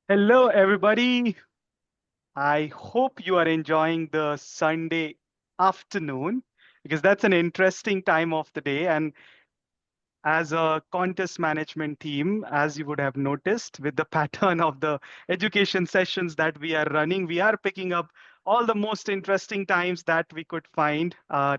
Hello, everybody. I hope you are enjoying the Sunday afternoon because that's an interesting time of the day. And as a contest management team, as you would have noticed with the pattern of the education sessions that we are running, we are picking up all the most interesting times that we could find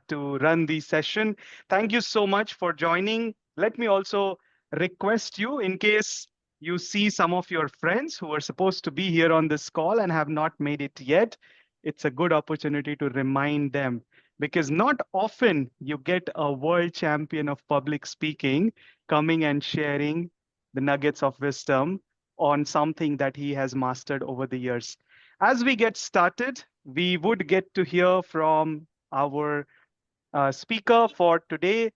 to run the session. Thank you so much for joining. Let me also request you, in case you see some of your friends who are supposed to be here on this call and have not made it yet, it's a good opportunity to remind them because not often you get a world champion of public speaking coming and sharing the nuggets of wisdom on something that he has mastered over the years. As we get started, we would get to hear from our speaker for today.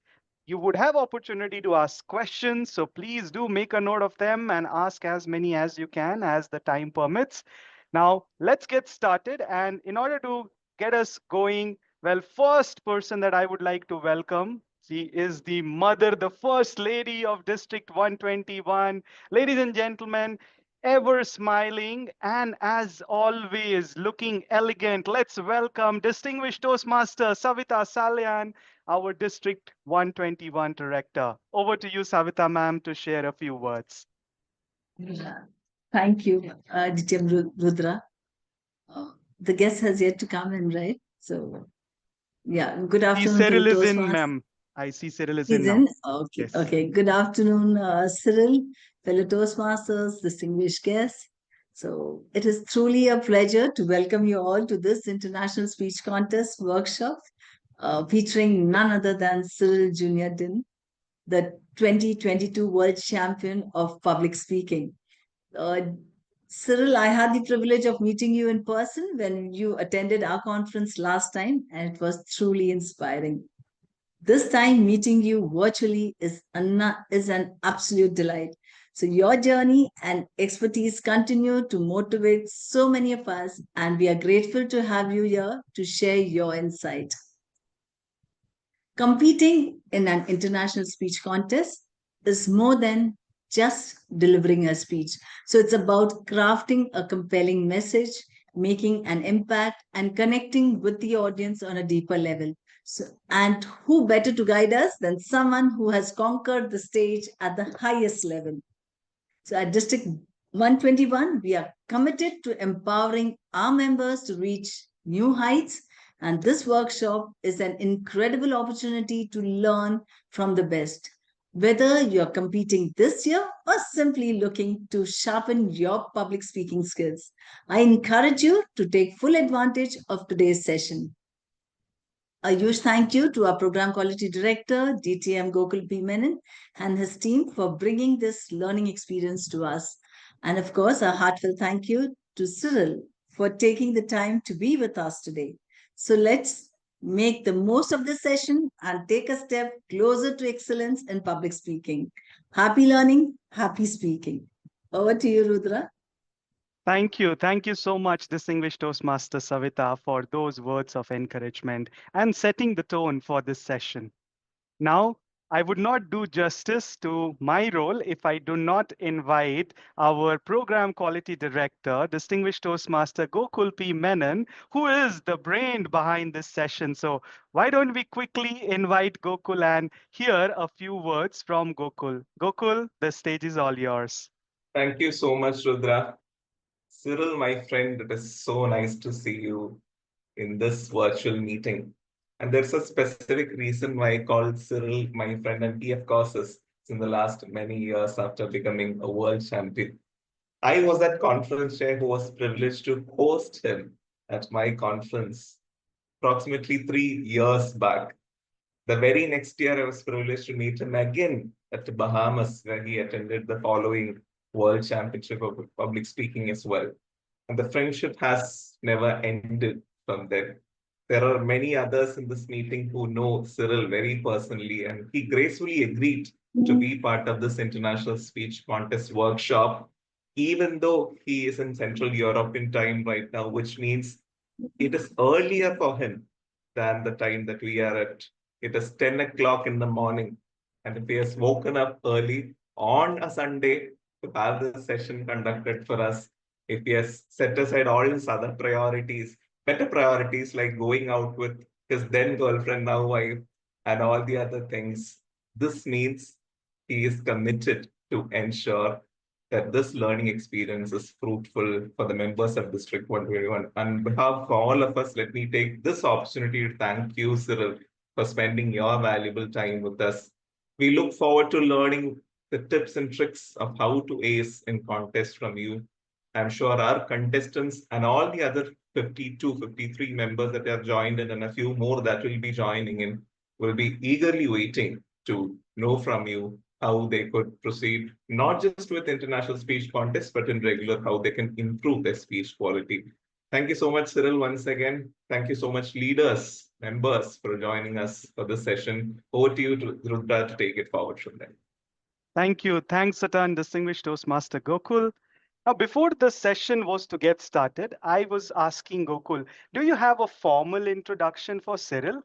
You would have opportunity to ask questions, so please do make a note of them and ask as many as you can as the time permits. Now, let's get started. And in order to get us going, well, first person that I would like to welcome, she is the mother, the first lady of District 121. Ladies and gentlemen, ever smiling and as always looking elegant. Let's welcome distinguished Toastmaster Savita Salyan, our District 121 Director. Over to you, Savita ma'am, to share a few words. Yeah. Thank you, Aditya Rudra. The guest has yet to come in, right? So, yeah, good See, afternoon to Cyril is in, Toastmasters. ma'am. I see Cyril is in He's now. in? Okay, Yes. okay. Good afternoon, Cyril, fellow Toastmasters, distinguished guests. So, it is truly a pleasure to welcome you all to this International Speech Contest workshop featuring none other than Cyril Junior Dim, the 2022 World Champion of Public Speaking. Uh, Cyril, I had the privilege of meeting you in person when you attended our conference last time, and it was truly inspiring. This time, meeting you virtually is an absolute delight. So, your journey and expertise continue to motivate so many of us, and we are grateful to have you here to share your insight. Competing in an international speech contest is more than just delivering a speech. So it's about crafting a compelling message, making an impact, and connecting with the audience on a deeper level. So, and who better to guide us than someone who has conquered the stage at the highest level? So at District 121, we are committed to empowering our members to reach new heights. And this workshop is an incredible opportunity to learn from the best. Whether you're competing this year or simply looking to sharpen your public speaking skills, I encourage you to take full advantage of today's session. A huge thank you to our Program Quality Director, DTM Gokul P. Menon, and his team for bringing this learning experience to us. And of course, a heartfelt thank you to Cyril for taking the time to be with us today. So let's make the most of this session and take a step closer to excellence in public speaking. Happy learning, happy speaking. Over to you, Rudra. Thank you. Thank you so much, distinguished Toastmaster Savita, for those words of encouragement and setting the tone for this session. Now, I would not do justice to my role if I do not invite our program quality director, distinguished Toastmaster Gokul P. Menon, who is the brain behind this session. So, why don't we quickly invite Gokul and hear a few words from Gokul? Gokul, the stage is all yours. Thank you so much, Rudra. Cyril, my friend, it is so nice to see you in this virtual meeting. And there's a specific reason why I called Cyril my friend, and he, of course, is in the last many years after becoming a world champion. I was that conference chair who was privileged to host him at my conference approximately 3 years back. The very next year, I was privileged to meet him again at the Bahamas, where he attended the following World Championship of Public Speaking as well. And the friendship has never ended from then. There are many others in this meeting who know Cyril very personally, and he gracefully agreed to be part of this international speech contest workshop, even though he is in Central European time right now, which means it is earlier for him than the time that we are at. It is 10 o'clock in the morning. And if he has woken up early on a Sunday to have this session conducted for us, if he has set aside all his other priorities, better priorities like going out with his then girlfriend, now wife, and all the other things, this means he is committed to ensure that this learning experience is fruitful for the members of District 121. On behalf of all of us, let me take this opportunity to thank you, Cyril, for spending your valuable time with us. We look forward to learning the tips and tricks of how to ace in contests from you. I'm sure our contestants and all the other 52, 53 members that have joined in and a few more that will be joining in will be eagerly waiting to know from you how they could proceed, not just with international speech contests, but in regular, how they can improve their speech quality. Thank you so much, Cyril, once again. Thank you so much, leaders, members, for joining us for this session. Over to you, Rudra, to take it forward from there. Thank you. Thanks a ton, distinguished Toastmaster Gokul. Now, before the session was to get started, I was asking Gokul, do you have a formal introduction for Cyril?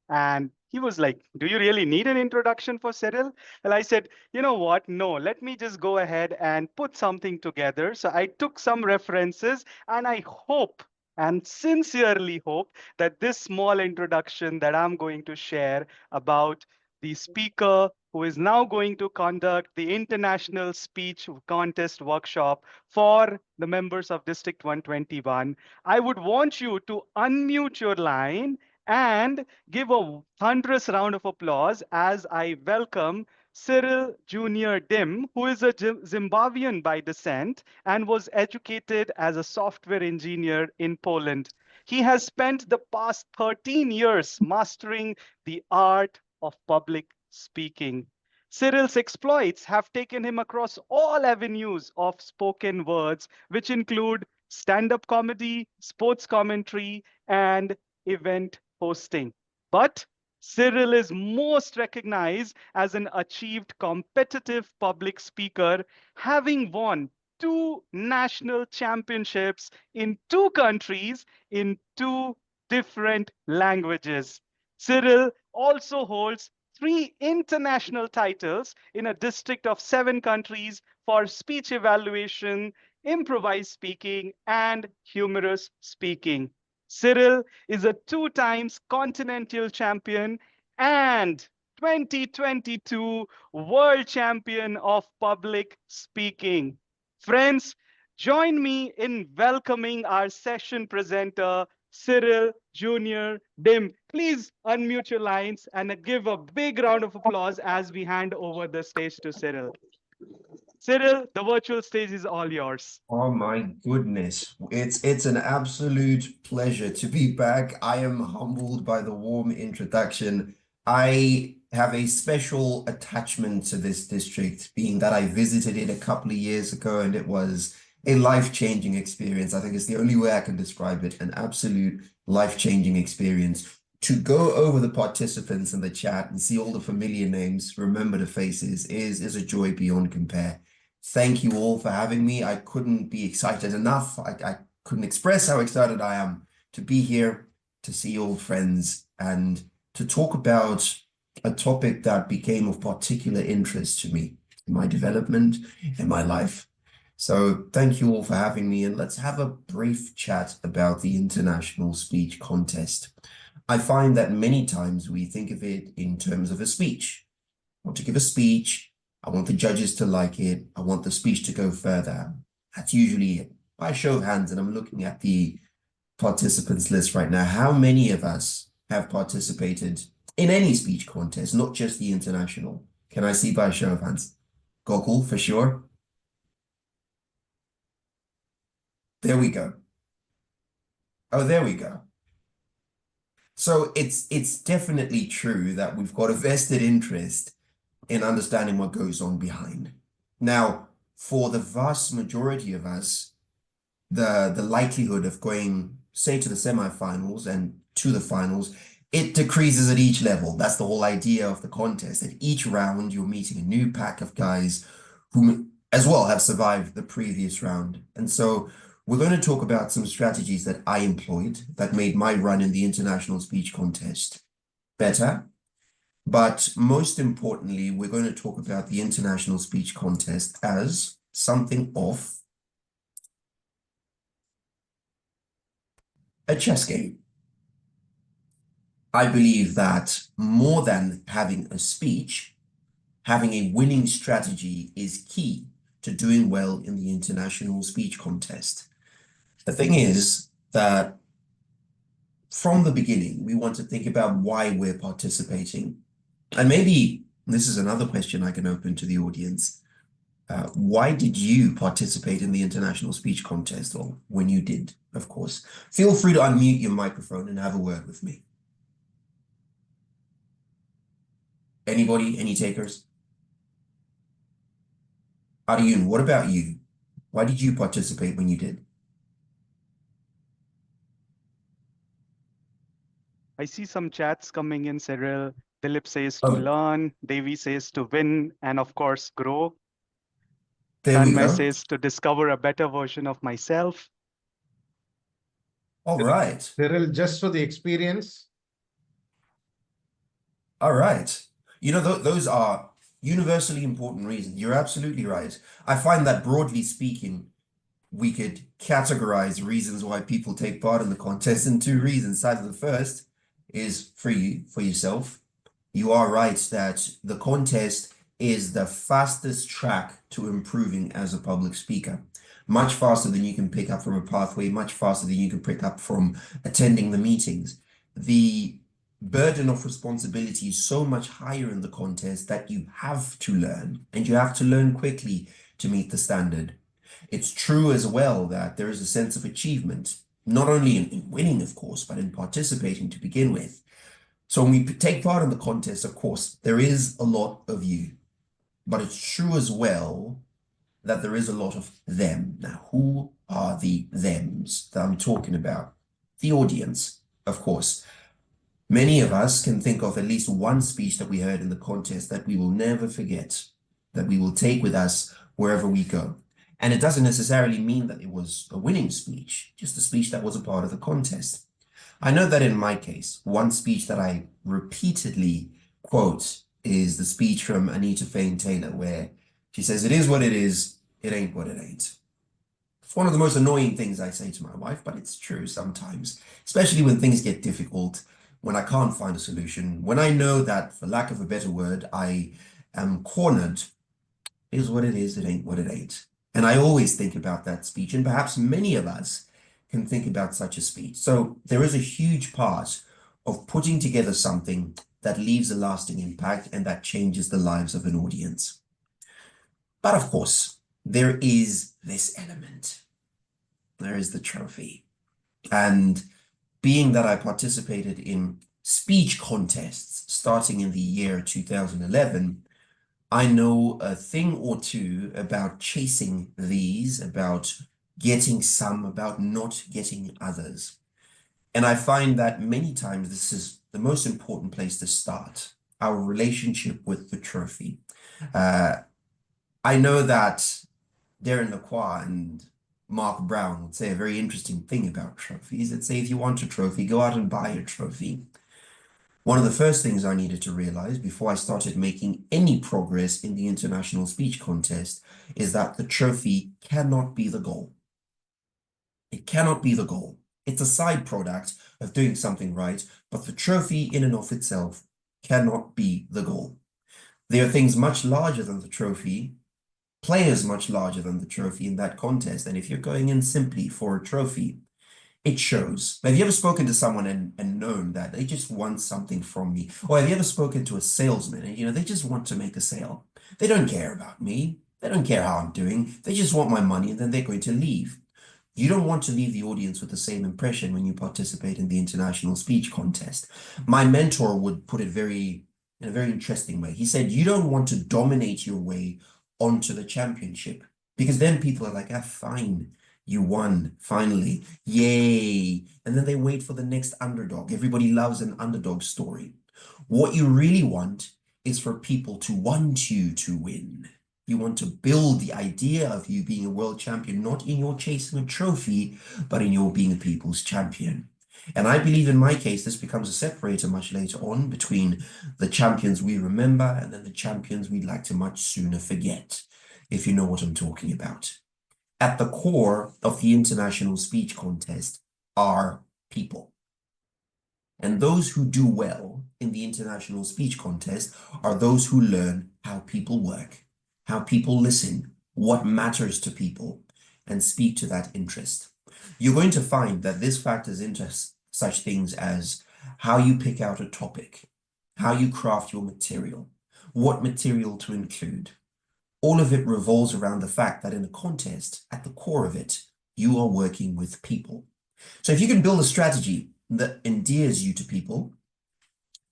And he was like, do you really need an introduction for Cyril? And I said, you know what? No, let me just go ahead and put something together. So I took some references, and I hope and sincerely hope that this small introduction that I'm going to share about the speaker who is now going to conduct the International Speech Contest Workshop for the members of District 121. I would want you to unmute your line and give a thunderous round of applause as I welcome Cyril Junior Dim, who is a Zimbabwean by descent and was educated as a software engineer in Poland. He has spent the past 13 years mastering the art of public speaking. Cyril's exploits have taken him across all avenues of spoken words, which include stand up comedy, sports commentary, and event hosting. But Cyril is most recognized as an achieved competitive public speaker, having won two national championships in two countries in two different languages. Cyril also holds three international titles in a district of 7 countries for speech evaluation, improvised speaking, and humorous speaking. Cyril is a 2 times continental champion and 2022 world champion of public speaking. Friends, join me in welcoming our session presenter, Cyril Junior Dim. Please unmute your lines and give a big round of applause as we hand over the stage to Cyril. Cyril, the virtual stage is all yours. Oh my goodness. It's an absolute pleasure to be back. I am humbled by the warm introduction. I have a special attachment to this district, being that I visited it a couple of years ago and it was a life-changing experience. I think it's the only way I can describe it, an absolute life-changing experience. To go over the participants in the chat and see all the familiar names, remember the faces, is a joy beyond compare. Thank you all for having me. I couldn't be excited enough. I couldn't express how excited I am to be here, to see old friends, and to talk about a topic that became of particular interest to me in my development, in my life. So thank you all for having me, and let's have a brief chat about the International Speech Contest. I find that many times we think of it in terms of a speech. I want to give a speech. I want the judges to like it. I want the speech to go further. That's usually it. By a show of hands, and I'm looking at the participants list right now, how many of us have participated in any speech contest, not just the international? Can I see by a show of hands? Gokul, for sure. There we go. Oh, there we go. So it's definitely true that we've got a vested interest in understanding what goes on behind. Now, for the vast majority of us, the likelihood of going, say, to the semifinals and to the finals, it decreases at each level. That's the whole idea of the contest. At each round, you're meeting a new pack of guys who as well have survived the previous round. And so we're going to talk about some strategies that I employed that made my run in the International Speech Contest better. But most importantly, we're going to talk about the International Speech Contest as something of a chess game. I believe that more than having a speech, having a winning strategy is key to doing well in the international speech contest. The thing is that from the beginning, we want to think about why we're participating. And maybe this is another question I can open to the audience. Why did you participate in the international speech contest? Or when you did, of course. Feel free to unmute your microphone and have a word with me. Anybody? Any takers? Arjun, what about you? Why did you participate when you did? I see some chats coming in, Cyril. Dilip says to Oh, learn, Devi says to win, and of course, grow. there we Tanmay go. says to discover a better version of myself. All right. Cyril, just for the experience. All right. You know, those are universally important reasons. You're absolutely right. I find that broadly speaking, we could categorize reasons why people take part in the contest in two reasons. Either the first is for you, for yourself. You are right that the contest is the fastest track to improving as a public speaker. Much faster than you can pick up from a pathway, much faster than you can pick up from attending the meetings. The burden of responsibility is so much higher in the contest that you have to learn, and you have to learn quickly to meet the standard. It's true as well that there is a sense of achievement, not only in winning, of course, but in participating to begin with. So when we take part in the contest, of course, there is a lot of you, but it's true as well that there is a lot of them. Now, who are the thems that I'm talking about? The audience, of course. Many of us can think of at least one speech that we heard in the contest that we will never forget, that we will take with us wherever we go. And it doesn't necessarily mean that it was a winning speech, just a speech that was a part of the contest. I know that in my case, one speech that I repeatedly quote is the speech from Anita Fain Taylor, where she says, "It is what it is, it ain't what it ain't." It's one of the most annoying things I say to my wife, but it's true sometimes, especially when things get difficult, when I can't find a solution, when I know that, for lack of a better word, I am cornered. It is what it is, it ain't what it ain't. And I always think about that speech, and perhaps many of us can think about such a speech. So there is a huge part of putting together something that leaves a lasting impact and that changes the lives of an audience. But of course, there is this element. There is the trophy. And being that I participated in speech contests starting in the year 2011, I know a thing or two about chasing these, about getting some, about not getting others. And I find that many times this is the most important place to start, our relationship with the trophy. I know that Darren Lacroix and Mark Brown would say a very interesting thing about trophies. They'd say, if you want a trophy, go out and buy a trophy. One of the first things I needed to realize before I started making any progress in the international speech contest is that the trophy cannot be the goal. It cannot be the goal. It's a side product of doing something right, but the trophy in and of itself cannot be the goal. There are things much larger than the trophy, players much larger than the trophy in that contest. And if you're going in simply for a trophy, it shows. Have you ever spoken to someone and known that they just want something from me? Or have you ever spoken to a salesman and, they just want to make a sale? They don't care about me. They don't care how I'm doing. They just want my money and then they're going to leave. You don't want to leave the audience with the same impression when you participate in the international speech contest. My mentor would put it in a very interesting way. He said, you don't want to dominate your way onto the championship, because then people are like, fine, you won, finally, yay. And then they wait for the next underdog. Everybody loves an underdog story. What you really want is for people to want you to win. You want to build the idea of you being a world champion, not in your chasing a trophy, but in your being a people's champion. And I believe in my case, this becomes a separator much later on between the champions we remember and then the champions we'd like to much sooner forget, if you know what I'm talking about. At the core of the international speech contest are people. And those who do well in the international speech contest are those who learn how people work, how people listen, what matters to people, and speak to that interest. You're going to find that this factors into such things as how you pick out a topic, how you craft your material, what material to include. All of it revolves around the fact that in a contest, at the core of it, you are working with people. So if you can build a strategy that endears you to people,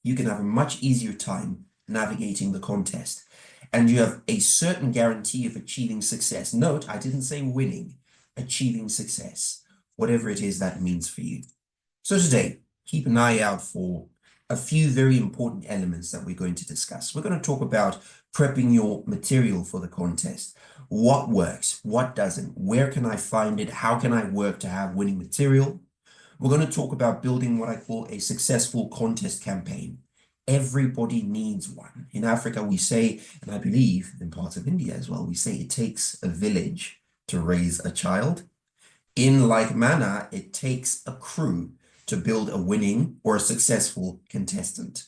you can have a much easier time navigating the contest. And you have a certain guarantee of achieving success. Note, I didn't say winning, achieving success, whatever it is that means for you. So today, keep an eye out for a few very important elements that we're going to discuss. We're going to talk about prepping your material for the contest. What works, what doesn't, where can I find it, how can I work to have winning material? We're going to talk about building what I call a successful contest campaign. Everybody needs one. In Africa, we say, and I believe in parts of India as well, we say it takes a village to raise a child. In like manner, it takes a crew to build a winning or a successful contestant.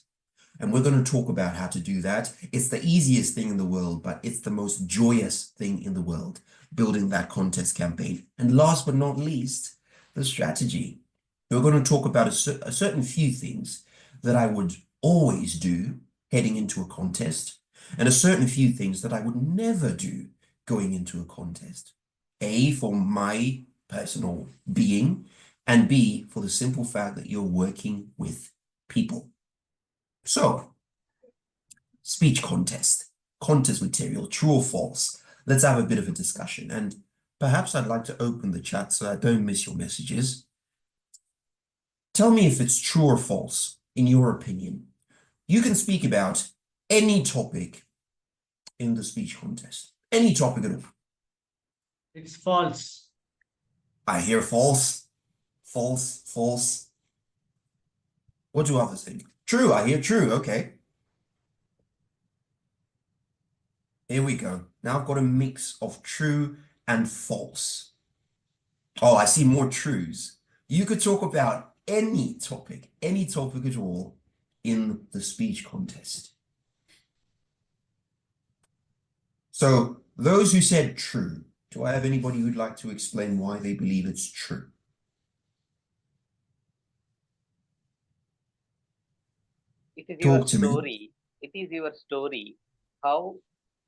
And we're going to talk about how to do that. It's the easiest thing in the world, but it's the most joyous thing in the world, building that contest campaign. And last but not least, the strategy. We're going to talk about a certain few things that I would always do heading into a contest, and a certain few things that I would never do going into a contest. A, for my personal being, and B, for the simple fact that you're working with people. So, speech contest material, true or false? Let's have a bit of a discussion, and perhaps I'd like to open the chat so I don't miss your messages. Tell me if it's true or false, in your opinion. You can speak about any topic in the speech contest, any topic at all. It's false. I hear false, false, false. What do others think? True, I hear true, okay. Here we go. Now I've got a mix of true and false. Oh, I see more trues. You could talk about any topic at all in the speech contest. So those who said true, do I have anybody who'd like to explain why they believe it's true? It is your Talk to me. story. It is your story. How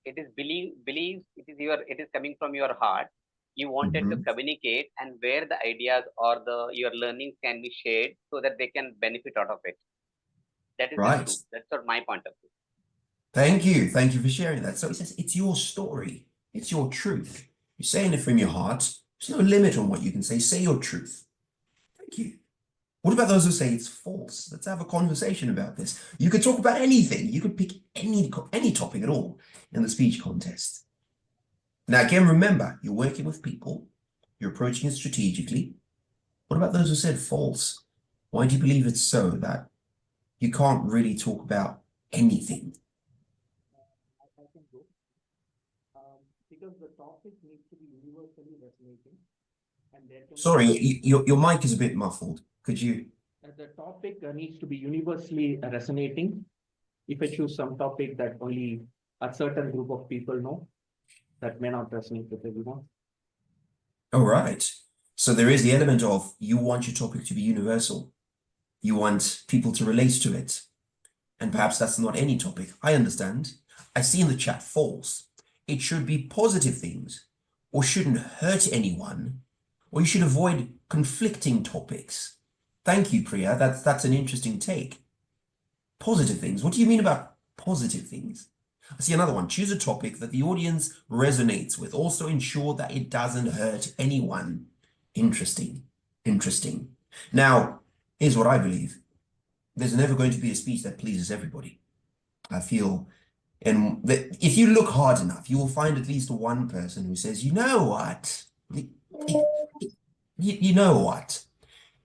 it is believes it is coming from your heart. You wanted to communicate, and where the ideas or your learnings can be shared so that they can benefit out of it. That is the Right. truth. That's what my point of view. Thank you. Thank you for sharing that. So it says it's your story. It's your truth. You're saying it from your heart. There's no limit on what you can say. Say your truth. Thank you. What about those who say it's false? Let's have a conversation about this. You could talk about anything. You could pick any topic at all in the speech contest. Now, again, remember, you're working with people. You're approaching it strategically. What about those who said false? Why do you believe it's so that you can't really talk about anything? I can go. Because the topic needs to be universally resonating, and there can Sorry, your mic is a bit muffled. Could you? the topic needs to be universally resonating. If I choose some topic that only a certain group of people know, that may not resonate with everyone. All right. So there is the element of you want your topic to be universal. You want people to relate to it. And perhaps that's not any topic. I understand. I see in the chat false. It should be positive things, or shouldn't hurt anyone, or you should avoid conflicting topics. Thank you, Priya. That's an interesting take. Positive things. What do you mean about positive things? I see another one. Choose a topic that the audience resonates with. Also ensure that it doesn't hurt anyone. Interesting. Interesting. Now, here's what I believe. There's never going to be a speech that pleases everybody. I feel, and if you look hard enough, you will find at least one person who says, you know what? You know what?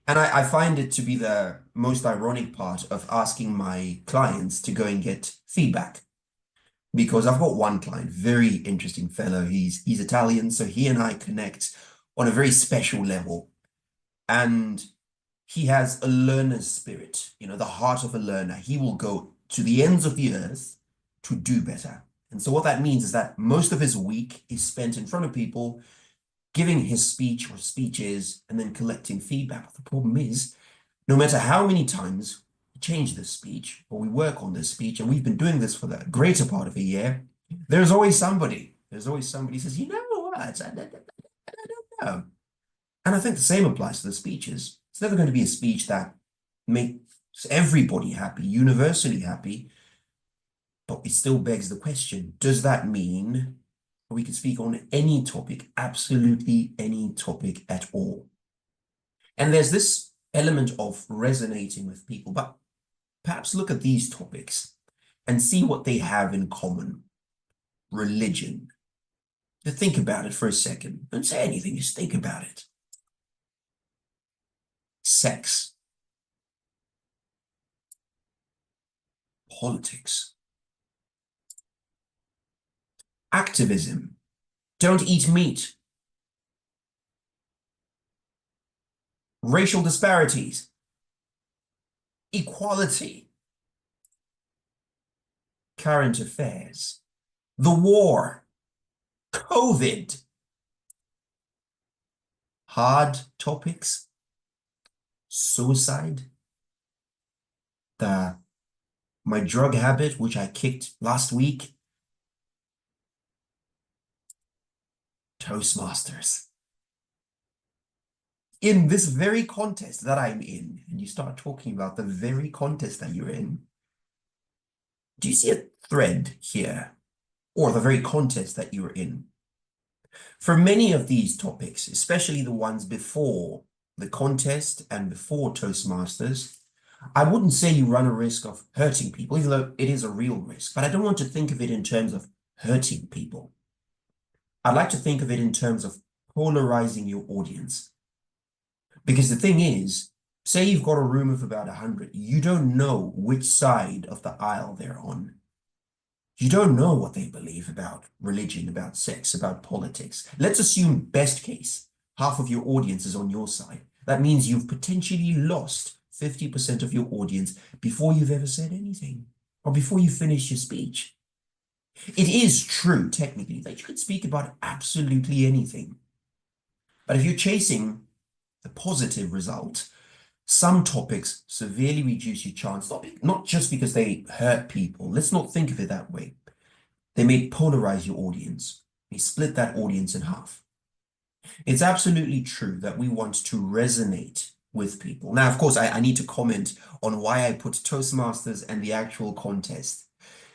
And I find it to be the most ironic part of asking my clients to go and get feedback. Because I've got one client, very interesting fellow. He's Italian, so he and I connect on a very special level. And He has a learner's spirit, the heart of a learner. He will go to the ends of the earth to do better. And so what that means is that most of his week is spent in front of people, giving his speech or speeches, and then collecting feedback. But the problem is, no matter how many times we change this speech or we work on this speech, and we've been doing this for the greater part of a year, there's always somebody who says, you know what, I don't know. And I think the same applies to the speeches. It's never going to be a speech that makes everybody happy, universally happy, but it still begs the question, does that mean we can speak on any topic, absolutely any topic at all? And there's this element of resonating with people, but perhaps look at these topics and see what they have in common. Religion. Just think about it for a second. Don't say anything, just think about it. Sex. Politics. Activism. Don't eat meat. Racial disparities. Equality. Current affairs. The war. COVID. Hard topics. Suicide. My drug habit, which I kicked last week. Toastmasters. In this very contest that I'm in, and you start talking about the very contest that you're in, do you see a thread here, or the very contest that you're in? For many of these topics, especially the ones before the contest and before Toastmasters, I wouldn't say you run a risk of hurting people, even though it is a real risk, but I don't want to think of it in terms of hurting people. I'd like to think of it in terms of polarizing your audience. Because the thing is, say you've got a room of about 100, you don't know which side of the aisle they're on. You don't know what they believe about religion, about sex, about politics. Let's assume best case, half of your audience is on your side. That means you've potentially lost 50% of your audience before you've ever said anything, or before you finish your speech. It is true, technically, that you could speak about absolutely anything. But if you're chasing the positive result, some topics severely reduce your chance, not just because they hurt people. Let's not think of it that way. They may polarize your audience. They split that audience in half. It's absolutely true that we want to resonate with people. Now, of course, I need to comment on why I put Toastmasters and the actual contest.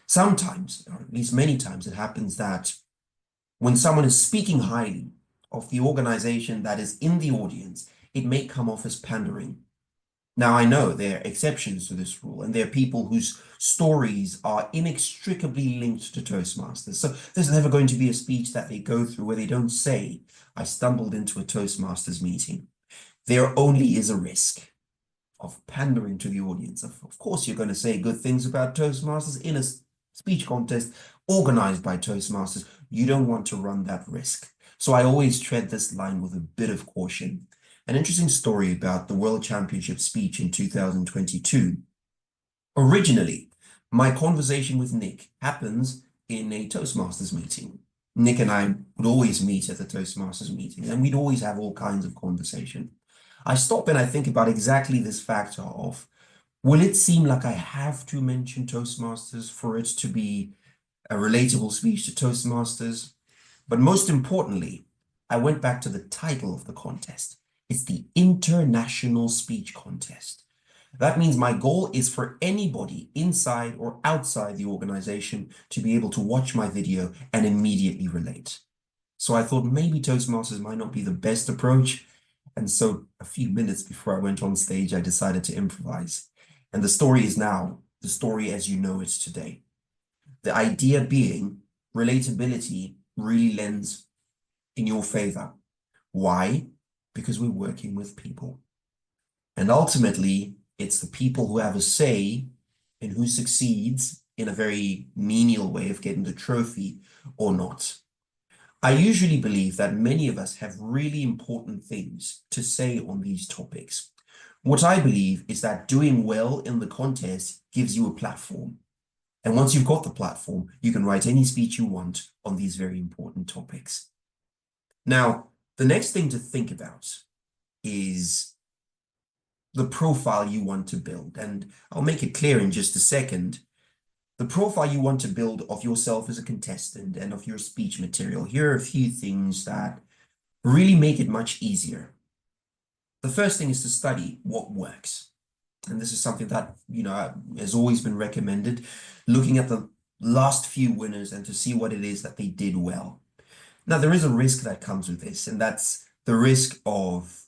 Sometimes, or at least many times, it happens that when someone is speaking highly of the organization that is in the audience, it may come off as pandering. Now, I know there are exceptions to this rule, and there are people whose stories are inextricably linked to Toastmasters. So there's never going to be a speech that they go through where they don't say, I stumbled into a Toastmasters meeting. There only is a risk of pandering to the audience. Of course, you're going to say good things about Toastmasters in a speech contest organized by Toastmasters. You don't want to run that risk. So I always tread this line with a bit of caution. An interesting story about the World Championship speech in 2022. Originally, my conversation with Nick happens in a Toastmasters meeting. Nick and I would always meet at the Toastmasters meeting, and we'd always have all kinds of conversation. I stop and I think about exactly this factor of, will it seem like I have to mention Toastmasters for it to be a relatable speech to Toastmasters? But most importantly, I went back to the title of the contest. It's the International Speech Contest. That means my goal is for anybody inside or outside the organization to be able to watch my video and immediately relate. So I thought maybe Toastmasters might not be the best approach. And so a few minutes before I went on stage, I decided to improvise. And the story is now the story as you know it today. The idea being relatability really lends in your favor. Why? Because we're working with people. And ultimately, it's the people who have a say in who succeeds in a very menial way of getting the trophy or not. I usually believe that many of us have really important things to say on these topics. What I believe is that doing well in the contest gives you a platform. And once you've got the platform, you can write any speech you want on these very important topics. Now, the next thing to think about is the profile you want to build. And I'll make it clear in just a second. The profile you want to build of yourself as a contestant and of your speech material. Here are a few things that really make it much easier. The first thing is to study what works. And this is something that, has always been recommended, looking at the last few winners and to see what it is that they did well. Now, there is a risk that comes with this, and that's the risk of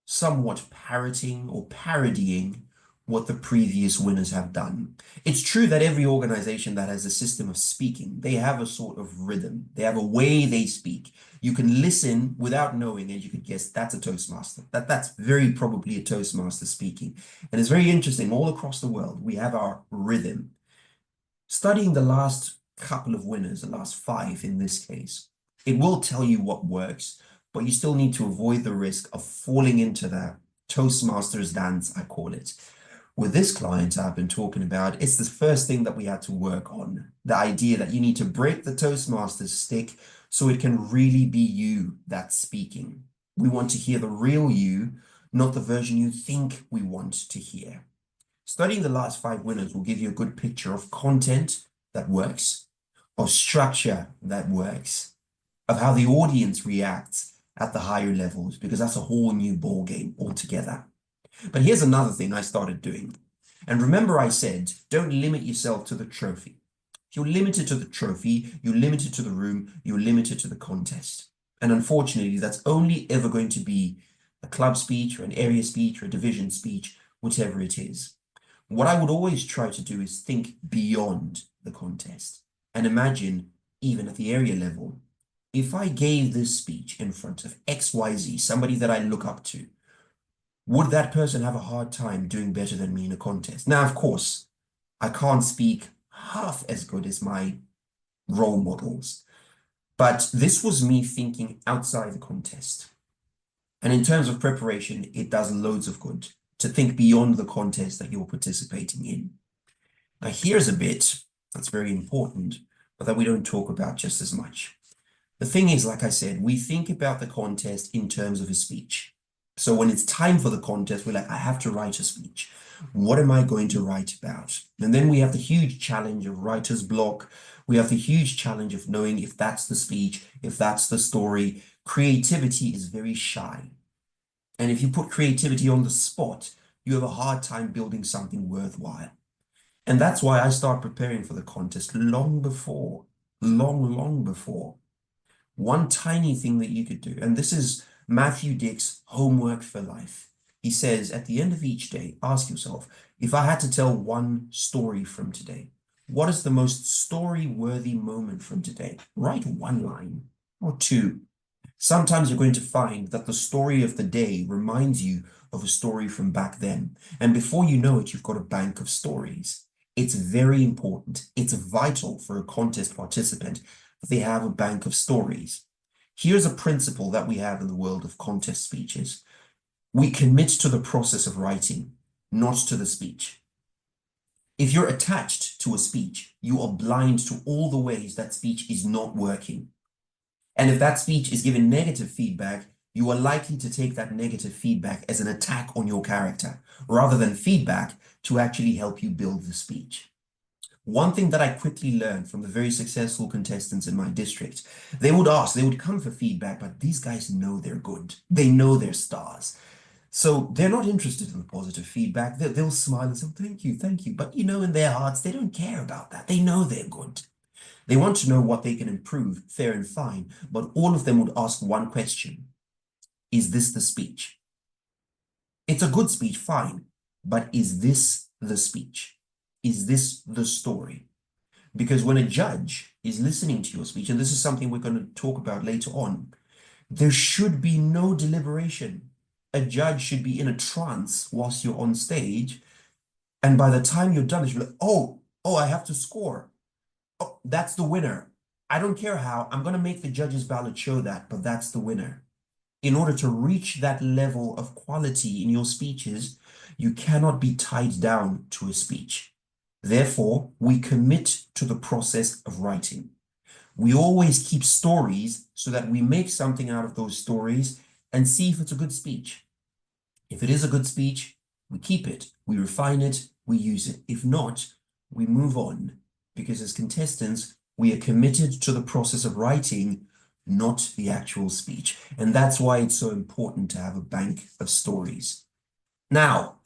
somewhat parroting or parodying what the previous winners have done. It's true that every organization that has a system of speaking, they have a sort of rhythm. They have a way they speak. You can listen without knowing, and you could guess that's a Toastmaster. That's very probably a Toastmaster speaking. And it's very interesting. All across the world, we have our rhythm. Studying the last couple of winners, the last 5 in this case, it will tell you what works, but you still need to avoid the risk of falling into that Toastmasters dance, I call it. With this client I've been talking about, it's the first thing that we had to work on. The idea that you need to break the Toastmasters stick so it can really be you that's speaking. We want to hear the real you, not the version you think we want to hear. Studying the last 5 winners will give you a good picture of content that works, of structure that works, of how the audience reacts at the higher levels, because that's a whole new ball game altogether. But here's another thing I started doing. And remember I said, don't limit yourself to the trophy. If you're limited to the trophy, you're limited to the room, you're limited to the contest. And unfortunately, that's only ever going to be a club speech or an area speech or a division speech, whatever it is. What I would always try to do is think beyond the contest and imagine, even at the area level, if I gave this speech in front of XYZ, somebody that I look up to, would that person have a hard time doing better than me in a contest? Now, of course, I can't speak half as good as my role models, but this was me thinking outside the contest. And in terms of preparation, it does loads of good to think beyond the contest that you're participating in. Now, here's a bit that's very important, but that we don't talk about just as much. The thing is, like I said, we think about the contest in terms of a speech. So when it's time for the contest, we're like, I have to write a speech. What am I going to write about? And then we have the huge challenge of writer's block. We have the huge challenge of knowing if that's the speech, if that's the story. Creativity is very shy. And if you put creativity on the spot, you have a hard time building something worthwhile. And that's why I start preparing for the contest long before, long before. One tiny thing that you could do, and this is Matthew Dick's homework for life. He says, at the end of each day, ask yourself, if I had to tell one story from today, what is the most story-worthy moment from today? Write 1 line or 2. Sometimes you're going to find that the story of the day reminds you of a story from back then. And before you know it, you've got a bank of stories. It's very important. It's vital for a contest participant that they have a bank of stories. Here's a principle that we have in the world of contest speeches. We commit to the process of writing, not to the speech. If you're attached to a speech, you are blind to all the ways that speech is not working. And if that speech is given negative feedback, you are likely to take that negative feedback as an attack on your character, rather than feedback to actually help you build the speech. One thing that I quickly learned from the very successful contestants in my district, they would come for feedback, but these guys know they're good. They know they're stars. So they're not interested in the positive feedback. They'll smile and say, thank you. But in their hearts, they don't care about that. They know they're good. They want to know what they can improve, fair and fine, but all of them would ask one question. Is this the speech? It's a good speech, fine, but is this the speech? Is this the story? Because when a judge is listening to your speech, and this is something we're going to talk about later on, there should be no deliberation. A judge should be in a trance whilst you're on stage, and by the time you're done, it should be like, oh, I have to score. Oh, that's the winner. I don't care how. I'm going to make the judge's ballot show that, but that's the winner. In order to reach that level of quality in your speeches, you cannot be tied down to a speech. Therefore, we commit to the process of writing. We always keep stories so that we make something out of those stories and see if it's a good speech. If it is a good speech, we keep it, we refine it, we use it. If not, we move on, because as contestants, we are committed to the process of writing, not the actual speech. And that's why it's so important to have a bank of stories. Now,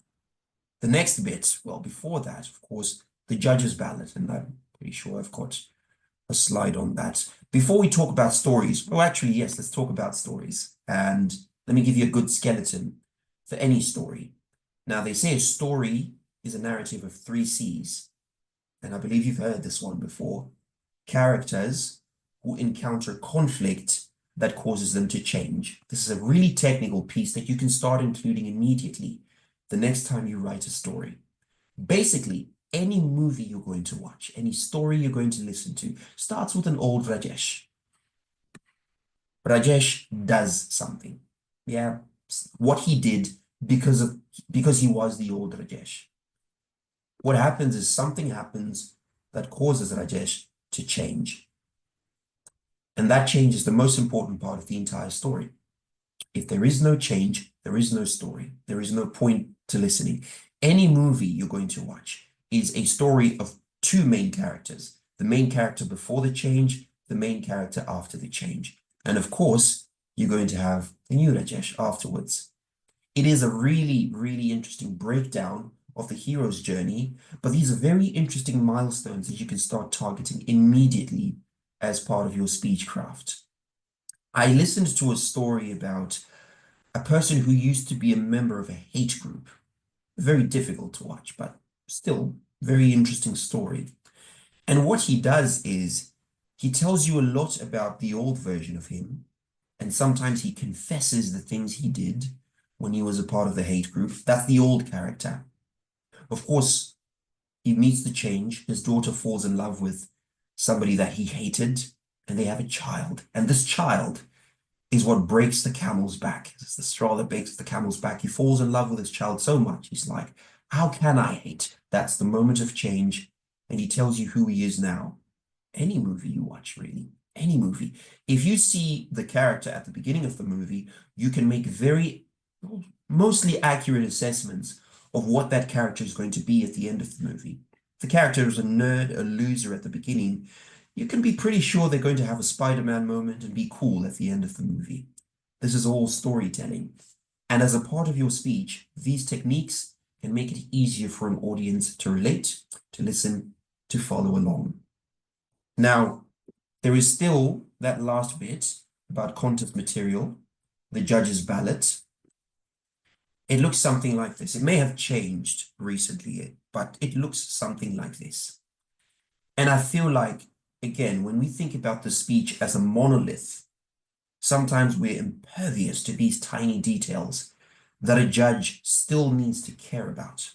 the next bit, well, before that, of course, the judge's ballot, and I'm pretty sure I've got a slide on that. Before we talk about stories, well, actually, yes, let's talk about stories. And let me give you a good skeleton for any story. Now, they say a story is a narrative of 3 C's. And I believe you've heard this one before. Characters who encounter conflict that causes them to change. This is a really technical piece that you can start including immediately the next time you write a story. Basically, any movie you're going to watch, any story you're going to listen to, starts with an old Rajesh. Rajesh does something. Yeah, what he did because he was the old Rajesh. What happens is something happens that causes Rajesh to change. And that change is the most important part of the entire story. If there is no change, there is no story. There is no point to listening. Any movie you're going to watch is a story of 2 main characters. The main character before the change, the main character after the change. And of course, you're going to have the new Rajesh afterwards. It is a really, really interesting breakdown of the hero's journey, but these are very interesting milestones that you can start targeting immediately as part of your speechcraft. I listened to a story about a person who used to be a member of a hate group. Very difficult to watch, but still very interesting story. And what he does is he tells you a lot about the old version of him, and sometimes he confesses the things he did when he was a part of the hate group. That's the old character. Of course, he meets the change. His daughter falls in love with somebody that he hated, and they have a child. And this child is what breaks the camel's back. It's the straw that breaks the camel's back. He falls in love with his child so much. He's like, how can I hate? That's the moment of change. And he tells you who he is now. Any movie you watch, really, any movie. If you see the character at the beginning of the movie, you can make very, mostly accurate assessments of what that character is going to be at the end of the movie. If the character is a nerd, a loser at the beginning, you can be pretty sure they're going to have a Spider-Man moment and be cool at the end of the movie. This is all storytelling. And as a part of your speech, these techniques can make it easier for an audience to relate, to listen, to follow along. Now, there is still that last bit about content material, the judge's ballot. It looks something like this. It may have changed recently, but it looks something like this. And I feel like, again, when we think about the speech as a monolith, sometimes we're impervious to these tiny details that a judge still needs to care about.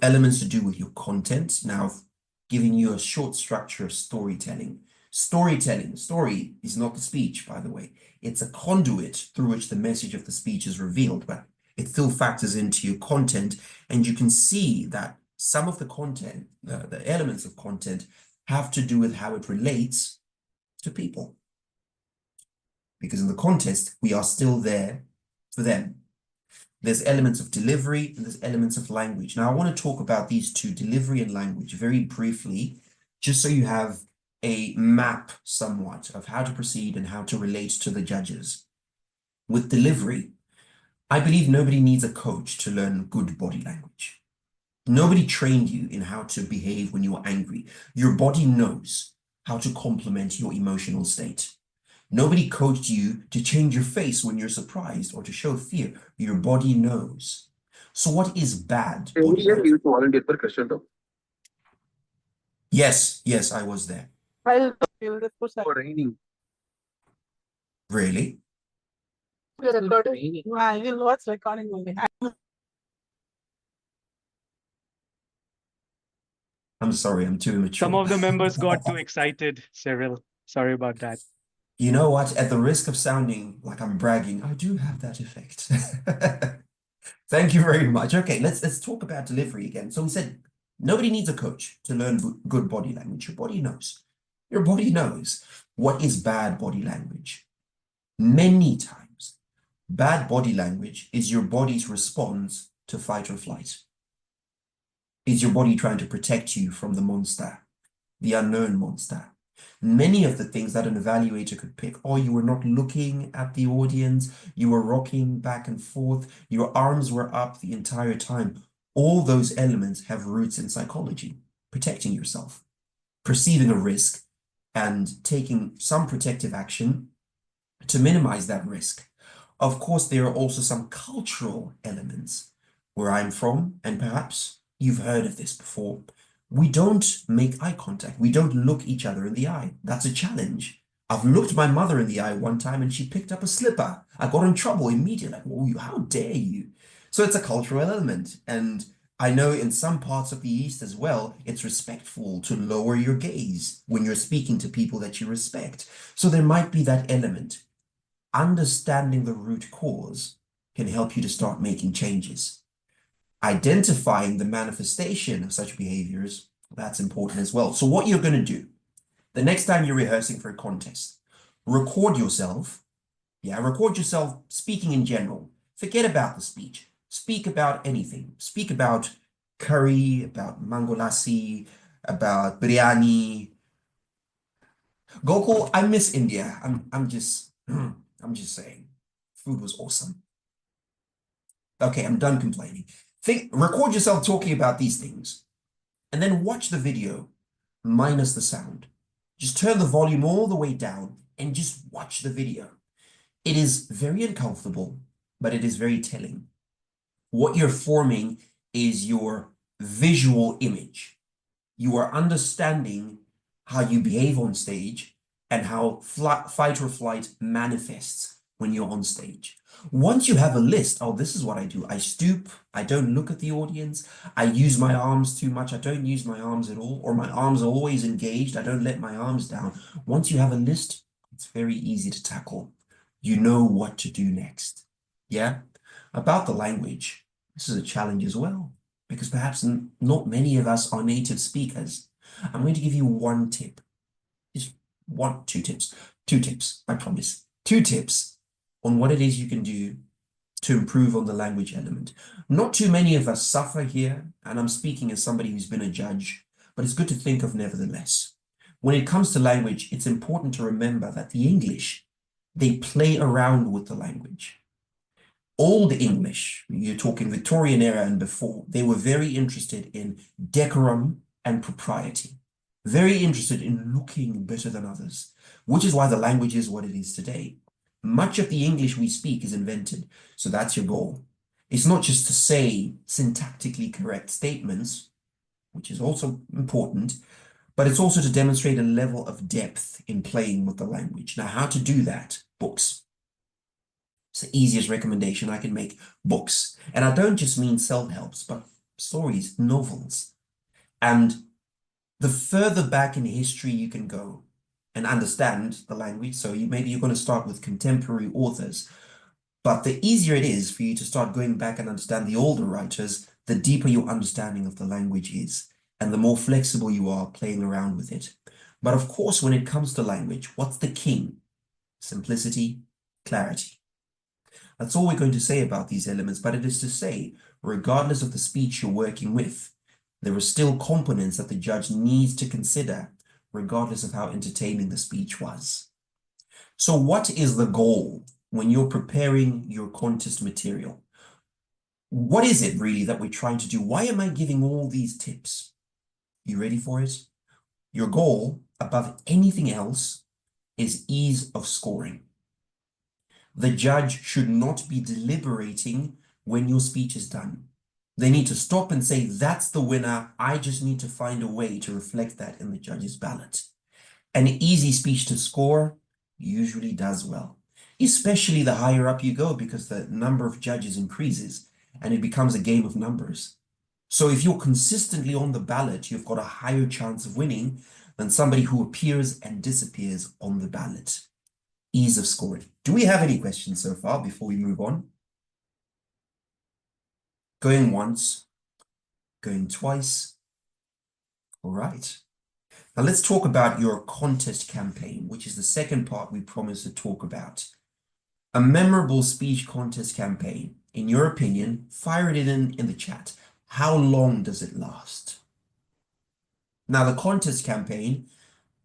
Elements to do with your content. Now, giving you a short structure of storytelling. Story is not the speech, by the way. It's a conduit through which the message of the speech is revealed, but it still factors into your content, and you can see that some of the content, the elements of content, have to do with how it relates to people. Because in the contest, we are still there for them. There's elements of delivery and there's elements of language. Now, I want to talk about these two, delivery and language, very briefly, just so you have a map somewhat of how to proceed and how to relate to the judges. With delivery, I believe nobody needs a coach to learn good body language. Nobody trained you in how to behave when you're angry. Your body knows how to complement your emotional state. Nobody coached you to change your face when you're surprised or to show fear. Your body knows. So what is bad body language? Yes, I was there. Really? I'm sorry, I'm too immature. Some of the members got too excited, Cyril. Sorry about that. You know what? At the risk of sounding like I'm bragging, I do have that effect. Thank you very much. Okay, let's talk about delivery again. So we said nobody needs a coach to learn good body language. Your body knows. Your body knows what is bad body language. Many times, bad body language is your body's response to fight or flight. Is your body trying to protect you from the monster, the unknown monster? Many of the things that an evaluator could pick, oh, you were not looking at the audience, you were rocking back and forth, your arms were up the entire time. All those elements have roots in psychology, protecting yourself, perceiving a risk, and taking some protective action to minimize that risk. Of course, there are also some cultural elements. Where I'm from, and perhaps you've heard of this before, we don't make eye contact. We don't look each other in the eye. That's a challenge. I've looked my mother in the eye one time and she picked up a slipper. I got in trouble immediately. Like, oh, how dare you? So it's a cultural element. And I know in some parts of the East as well, it's respectful to lower your gaze when you're speaking to people that you respect. So there might be that element. Understanding the root cause can help you to start making changes. Identifying the manifestation of such behaviors, that's important as well. So what you're going to do, the next time you're rehearsing for a contest, record yourself. Yeah, record yourself speaking in general. Forget about the speech. Speak about anything. Speak about curry, about mango lassi, about biryani. Gokul, I miss India. I'm just saying. Food was awesome. Okay, I'm done complaining. Record yourself talking about these things, and then watch the video minus the sound. Just turn the volume all the way down and just watch the video. It is very uncomfortable, but it is very telling. What you're forming is your visual image. You are understanding how you behave on stage and how fight or flight manifests when you're on stage. Once you have a list, oh, this is what I do. I stoop, I don't look at the audience, I use my arms too much, I don't use my arms at all, or my arms are always engaged, I don't let my arms down. Once you have a list, it's very easy to tackle. You know what to do next. Yeah? About the language, this is a challenge as well, because perhaps not many of us are native speakers. I'm going to give you one tip. Just two tips, I promise. 2 tips on what it is you can do to improve on the language element. Not too many of us suffer here, and I'm speaking as somebody who's been a judge, but it's good to think of nevertheless. When it comes to language, it's important to remember that the English, they play around with the language. Old English, you're talking Victorian era and before, they were very interested in decorum and propriety. Very interested in looking better than others, which is why the language is what it is today. Much of the English we speak is invented, so that's your goal. It's not just to say syntactically correct statements, which is also important, but it's also to demonstrate a level of depth in playing with the language. Now, how to do that? Books. It's the easiest recommendation I can make. Books. And I don't just mean self-helps, but stories, novels. And the further back in history you can go and understand the language, so maybe you're going to start with contemporary authors, but the easier it is for you to start going back and understand the older writers, the deeper your understanding of the language is, and the more flexible you are playing around with it. But of course, when it comes to language, what's the king? Simplicity, clarity. That's all we're going to say about these elements, but it is to say, regardless of the speech you're working with, there are still components that the judge needs to consider, regardless of how entertaining the speech was. So what is the goal when you're preparing your contest material? What is it really that we're trying to do? Why am I giving all these tips? You ready for it? Your goal, above anything else, is ease of scoring. The judge should not be deliberating when your speech is done. They need to stop and say, that's the winner. I just need to find a way to reflect that in the judge's ballot. An easy speech to score usually does well, especially the higher up you go, because the number of judges increases and it becomes a game of numbers. So if you're consistently on the ballot, you've got a higher chance of winning than somebody who appears and disappears on the ballot. ease of scoring. Do we have any questions so far before we move on? Going once, going twice. All right. Now let's talk about your contest campaign, which is the second part we promised to talk about. A memorable speech contest campaign. In your opinion, fire it in the chat. How long does it last? Now, the contest campaign,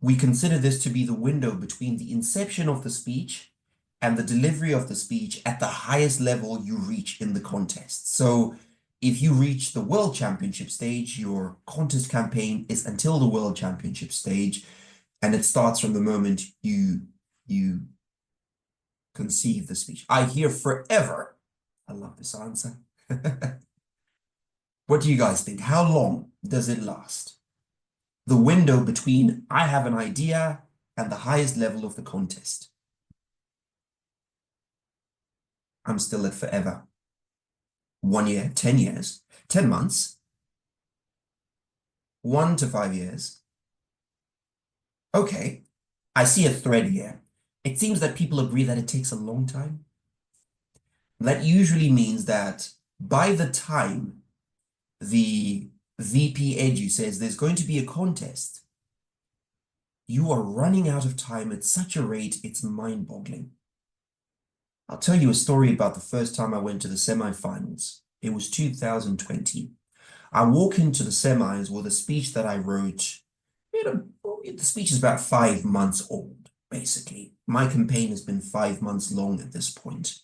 we consider this to be the window between the inception of the speech and the delivery of the speech at the highest level you reach in the contest. So if you reach the World Championship stage, your contest campaign is until the World Championship stage, and it starts from the moment you conceive the speech. I hear forever. I love this answer. What do you guys think? How long does it last? The window between I have an idea and the highest level of the contest. I'm still at forever. 1 year, 10 years, 10 months, 1 to 5 years. Okay, I see a thread here. It seems that people agree that it takes a long time. That usually means that by the time the VP Edu says there's going to be a contest, you are running out of time at such a rate, it's mind-boggling. I'll tell you a story about the first time I went to the semifinals. It was 2020. I walk into the semis with a speech that I wrote. The speech is about 5 months old, basically. My campaign has been 5 months long at this point.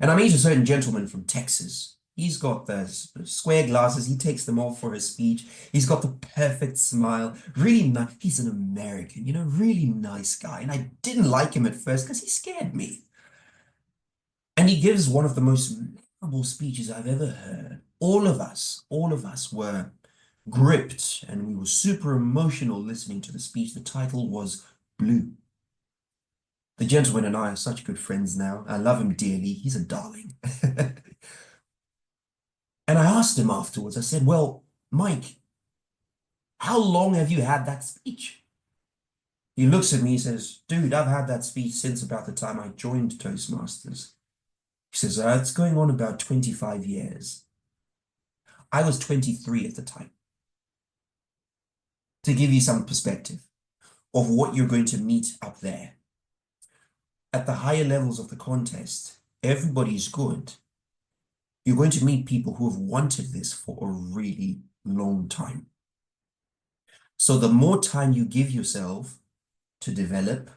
And I meet a certain gentleman from Texas. He's got the square glasses. He takes them off for his speech. He's got the perfect smile. Really nice. He's an American, really nice guy. And I didn't like him at first because he scared me. And he gives one of the most memorable speeches I've ever heard. All of us were gripped and we were super emotional listening to the speech. The title was Blue. The gentleman and I are such good friends now. I love him dearly. He's a darling. And I asked him afterwards, I said, well, Mike, how long have you had that speech? He looks at me, he says, dude, I've had that speech since about the time I joined Toastmasters. He says, it's going on about 25 years. I was 23 at the time. To give you some perspective of what you're going to meet up there. At the higher levels of the contest, everybody's good. You're going to meet people who have wanted this for a really long time. So the more time you give yourself to develop,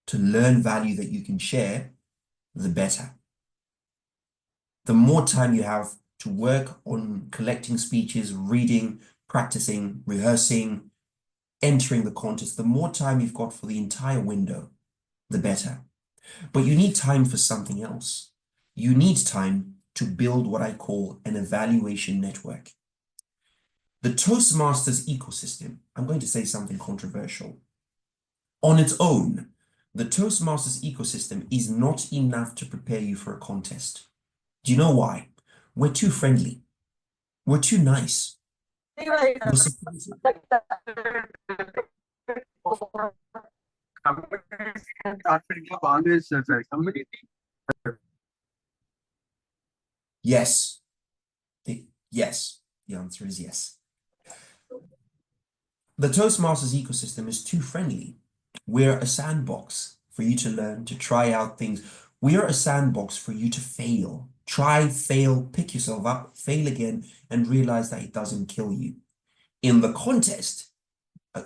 to learn value that you can share, the better. The more time you have to work on collecting speeches, reading, practicing, rehearsing, entering the contest, the more time you've got for the entire window, the better. But you need time for something else. You need time to build what I call an evaluation network. The Toastmasters ecosystem, I'm going to say something controversial. On its own, the Toastmasters ecosystem is not enough to prepare you for a contest. Do you know why? We're too friendly. We're too nice. We're supportive. Yes. Yes. The answer is yes. The Toastmasters ecosystem is too friendly. We're a sandbox for you to learn, to try out things. We are a sandbox for you to fail. Try, fail, pick yourself up, fail again, and realize that it doesn't kill you. In the contest,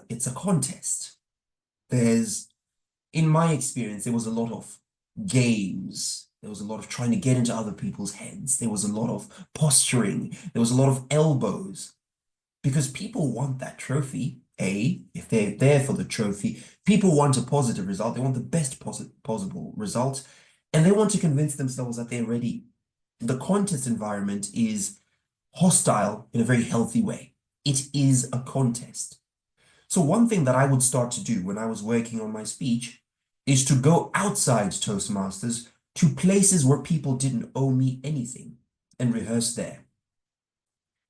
it's a contest. In my experience, there was a lot of games. There was a lot of trying to get into other people's heads. There was a lot of posturing. There was a lot of elbows. Because people want that trophy. If they're there for the trophy, people want a positive result. They want the best possible result. And they want to convince themselves that they're ready. The contest environment is hostile in a very healthy way. It is a contest. So one thing that I would start to do when I was working on my speech is to go outside Toastmasters to places where people didn't owe me anything and rehearse there.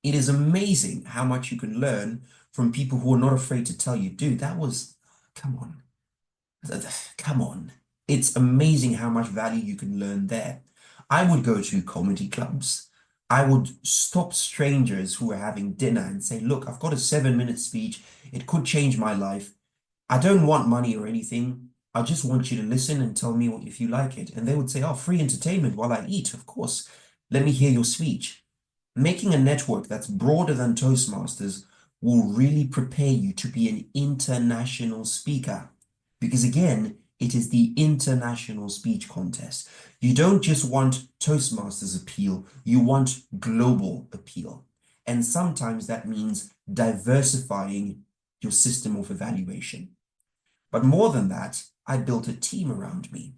It is amazing how much you can learn from people who are not afraid to tell you, dude, come on. Come on. It's amazing how much value you can learn there. I would go to comedy clubs. I would stop strangers who are having dinner and say, look, I've got a 7-minute speech. It could change my life. I don't want money or anything. I just want you to listen and tell me if you like it. And they would say, oh, free entertainment while I eat, of course. Let me hear your speech. Making a network that's broader than Toastmasters will really prepare you to be an international speaker. Because again, it is the international speech contest. You don't just want Toastmasters appeal, you want global appeal. And sometimes that means diversifying your system of evaluation. But more than that, I built a team around me.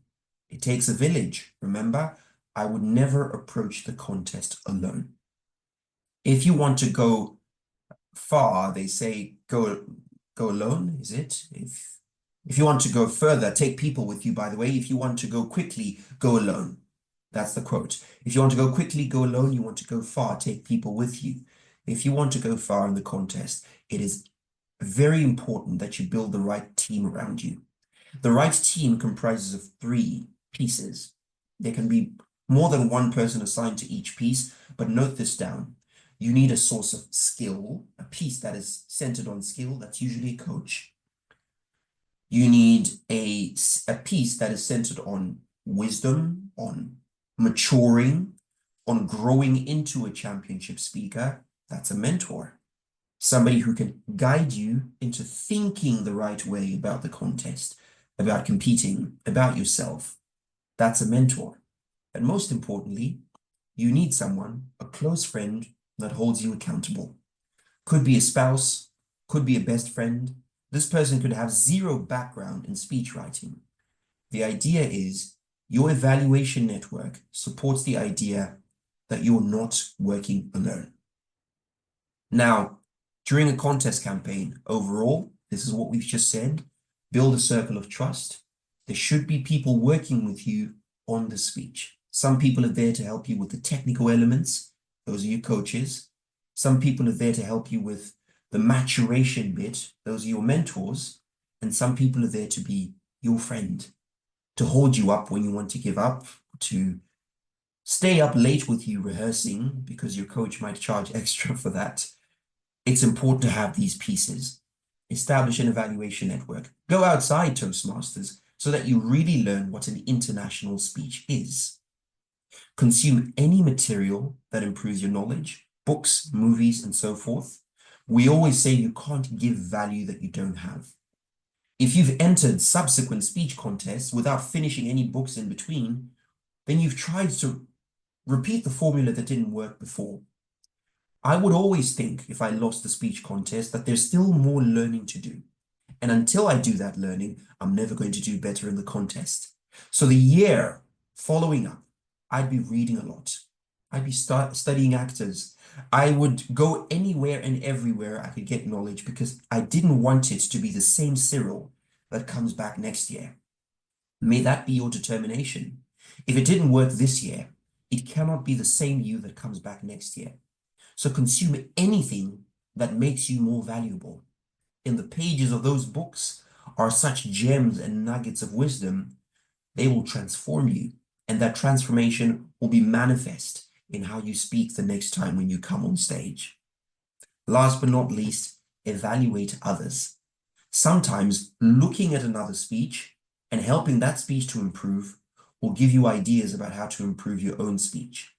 It takes a village. Remember, I would never approach the contest alone. If you want to go far, they say go alone, is it? If you want to go further, take people with you, by the way. If you want to go quickly, go alone. That's the quote. If you want to go quickly, go alone. You want to go far, take people with you. If you want to go far in the contest, it is very important that you build the right team around you. The right team comprises of 3 pieces. There can be more than one person assigned to each piece, but note this down. You need a source of skill, a piece that is centered on skill. That's usually a coach. You need a piece that is centered on wisdom, on maturing, on growing into a championship speaker. That's a mentor. Somebody who can guide you into thinking the right way about the contest, about competing, about yourself. That's a mentor. And most importantly, you need someone, a close friend, that holds you accountable. Could be a spouse, could be a best friend. This person could have 0 background in speech writing. The idea is your evaluation network supports the idea that you're not working alone. Now, during a contest campaign, overall, this is what we've just said, build a circle of trust. There should be people working with you on the speech. Some people are there to help you with the technical elements. Those are your coaches. Some people are there to help you with the maturation bit. Those are your mentors. And some people are there to be your friend, to hold you up when you want to give up, to stay up late with you rehearsing because your coach might charge extra for that. It's important to have these pieces. Establish an evaluation network. Go outside Toastmasters so that you really learn what an international speech is. Consume any material that improves your knowledge, books, movies, and so forth. We always say you can't give value that you don't have. If you've entered subsequent speech contests without finishing any books in between, then you've tried to repeat the formula that didn't work before. I would always think, if I lost the speech contest, that there's still more learning to do. And until I do that learning, I'm never going to do better in the contest. So the year following up, I'd be reading a lot. I'd be studying actors. I would go anywhere and everywhere I could get knowledge because I didn't want it to be the same Cyril that comes back next year. May that be your determination. If it didn't work this year, it cannot be the same you that comes back next year. So consume anything that makes you more valuable. In the pages of those books are such gems and nuggets of wisdom, they will transform you. And that transformation will be manifest in how you speak the next time when you come on stage. Last but not least, evaluate others. Sometimes looking at another speech and helping that speech to improve will give you ideas about how to improve your own speech.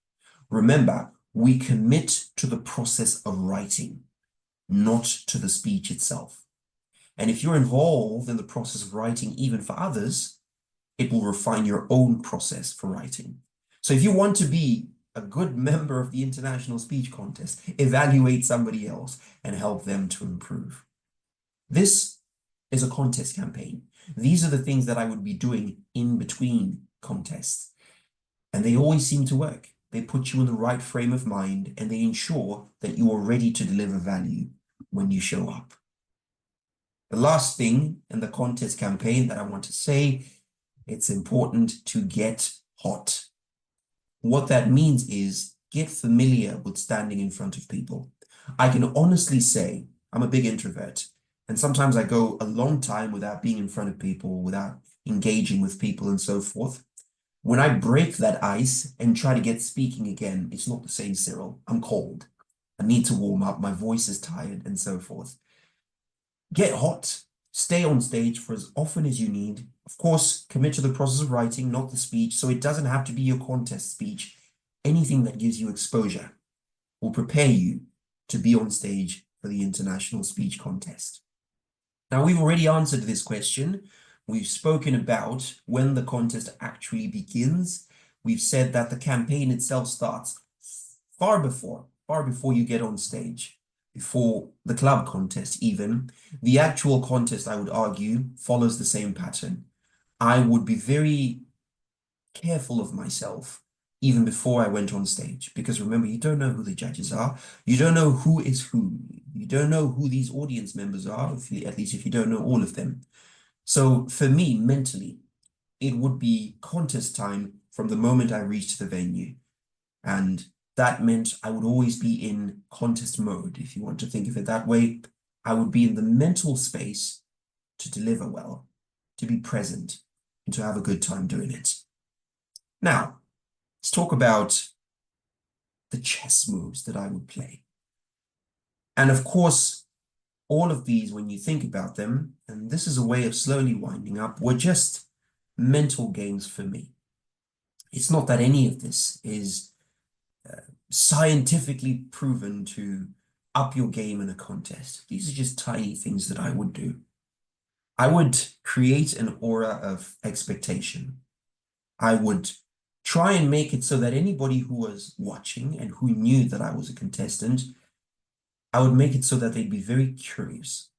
Remember, we commit to the process of writing, not to the speech itself. And if you're involved in the process of writing, even for others, it will refine your own process for writing. So if you want to be a good member of the International Speech Contest, evaluate somebody else and help them to improve. This is a contest campaign. These are the things that I would be doing in between contests. And they always seem to work. They put you in the right frame of mind and they ensure that you are ready to deliver value when you show up. The last thing in the contest campaign that I want to say, it's important to get hot. What that means is get familiar with standing in front of people. I can honestly say, I'm a big introvert. And sometimes I go a long time without being in front of people, without engaging with people and so forth. When I break that ice and try to get speaking again, it's not the same Cyril. I'm cold. I need to warm up. My voice is tired and so forth. Get hot. Stay on stage for as often as you need. Of course, commit to the process of writing, not the speech. So it doesn't have to be your contest speech. Anything that gives you exposure will prepare you to be on stage for the International Speech Contest. Now, we've already answered this question. We've spoken about when the contest actually begins. We've said that the campaign itself starts far before you get on stage, before the club contest even. The actual contest, I would argue, follows the same pattern. I would be very careful of myself even before I went on stage, because remember, you don't know who the judges are. You don't know who is who. You don't know who these audience members are, at least if you don't know all of them. So for me, mentally, it would be contest time from the moment I reached the venue. And that meant I would always be in contest mode, if you want to think of it that way. I would be in the mental space to deliver well, to be present, and to have a good time doing it. Now, let's talk about the chess moves that I would play. And of course, all of these, when you think about them, and this is a way of slowly winding up, were just mental games for me. It's not that any of this is scientifically proven to up your game in a contest. These are just tiny things that I would do. I would create an aura of expectation. I would try and make it so that anybody who was watching and who knew that I was a contestant, I would make it so that they'd be very curious.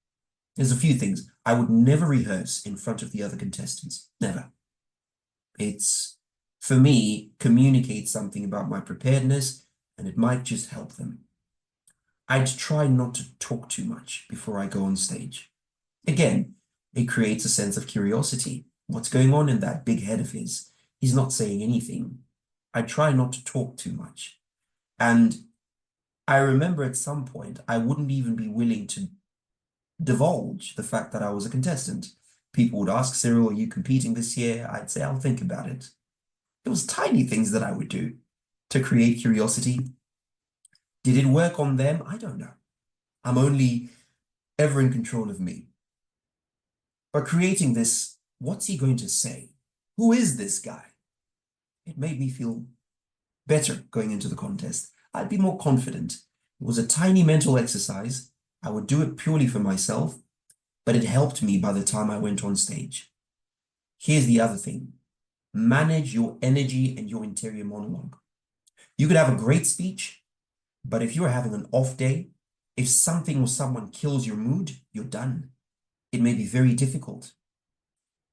There's a few things. I would never rehearse in front of the other contestants. Never. It's, for me, communicate something about my preparedness, and it might just help them. I'd try not to talk too much before I go on stage. Again, it creates a sense of curiosity. What's going on in that big head of his? He's not saying anything. I try not to talk too much. And I remember at some point, I wouldn't even be willing to divulge the fact that I was a contestant. People would ask, Cyril, are you competing this year? I'd say, I'll think about it. It was tiny things that I would do to create curiosity. Did it work on them? I don't know. I'm only ever in control of me. But creating this, what's he going to say? Who is this guy? It made me feel better going into the contest. I'd be more confident. It was a tiny mental exercise. I would do it purely for myself, but it helped me by the time I went on stage. Here's the other thing. Manage your energy and your interior monologue. You could have a great speech, but if you're having an off day, if something or someone kills your mood, you're done. It may be very difficult.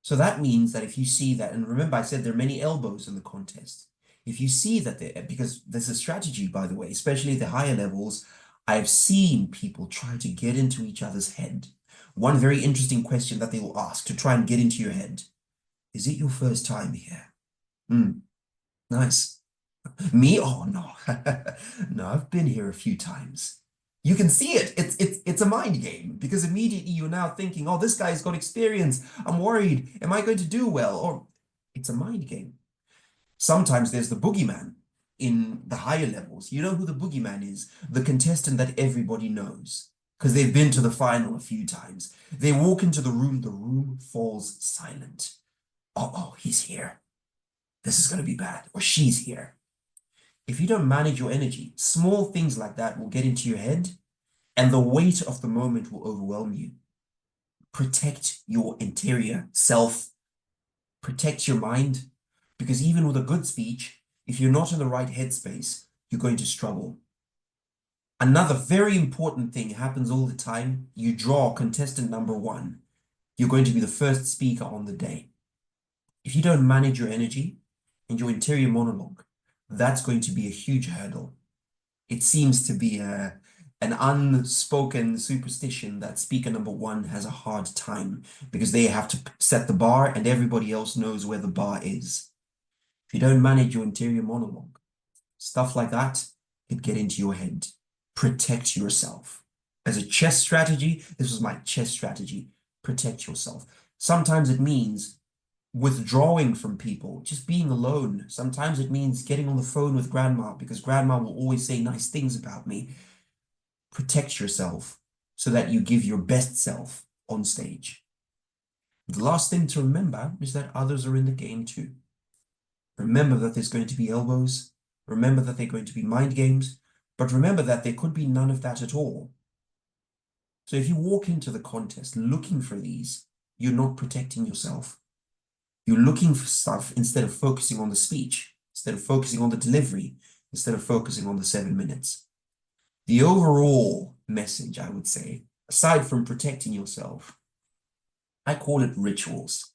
So that means that if you see that, and remember I said there are many elbows in the contest. If you see that, because there's a strategy, by the way, especially at the higher levels, I've seen people try to get into each other's head. One very interesting question that they will ask to try and get into your head. Is it your first time here? Nice. Me? Oh, no. No, I've been here a few times. You can see it. It's a mind game, because immediately you're now thinking, oh, this guy's got experience. I'm worried. Am I going to do well? Or it's a mind game. Sometimes there's the boogeyman in the higher levels. You know who the boogeyman is? The contestant that everybody knows, because they've been to the final a few times. They walk into the room falls silent. Oh, he's here. This is going to be bad. Or she's here. If you don't manage your energy, small things like that will get into your head, and the weight of the moment will overwhelm you. Protect your interior self. Protect your mind, because even with a good speech, if you're not in the right headspace, you're going to struggle. Another very important thing happens all the time. You draw contestant number 1. You're going to be the first speaker on the day. If you don't manage your energy and your interior monologue, that's going to be a huge hurdle. It seems to be an unspoken superstition that speaker number 1 has a hard time because they have to set the bar and everybody else knows where the bar is. If you don't manage your interior monologue, stuff like that could get into your head. Protect yourself. As a chess strategy, this was my chess strategy. Protect yourself. Sometimes it means withdrawing from people, just being alone. Sometimes it means getting on the phone with grandma because grandma will always say nice things about me. Protect yourself so that you give your best self on stage. The last thing to remember is that others are in the game too. Remember that there's going to be elbows. Remember that there are going to be mind games. But remember that there could be none of that at all. So if you walk into the contest looking for these, you're not protecting yourself. You're looking for stuff instead of focusing on the speech, instead of focusing on the delivery, instead of focusing on the 7 minutes. The overall message, I would say, aside from protecting yourself, I call it rituals.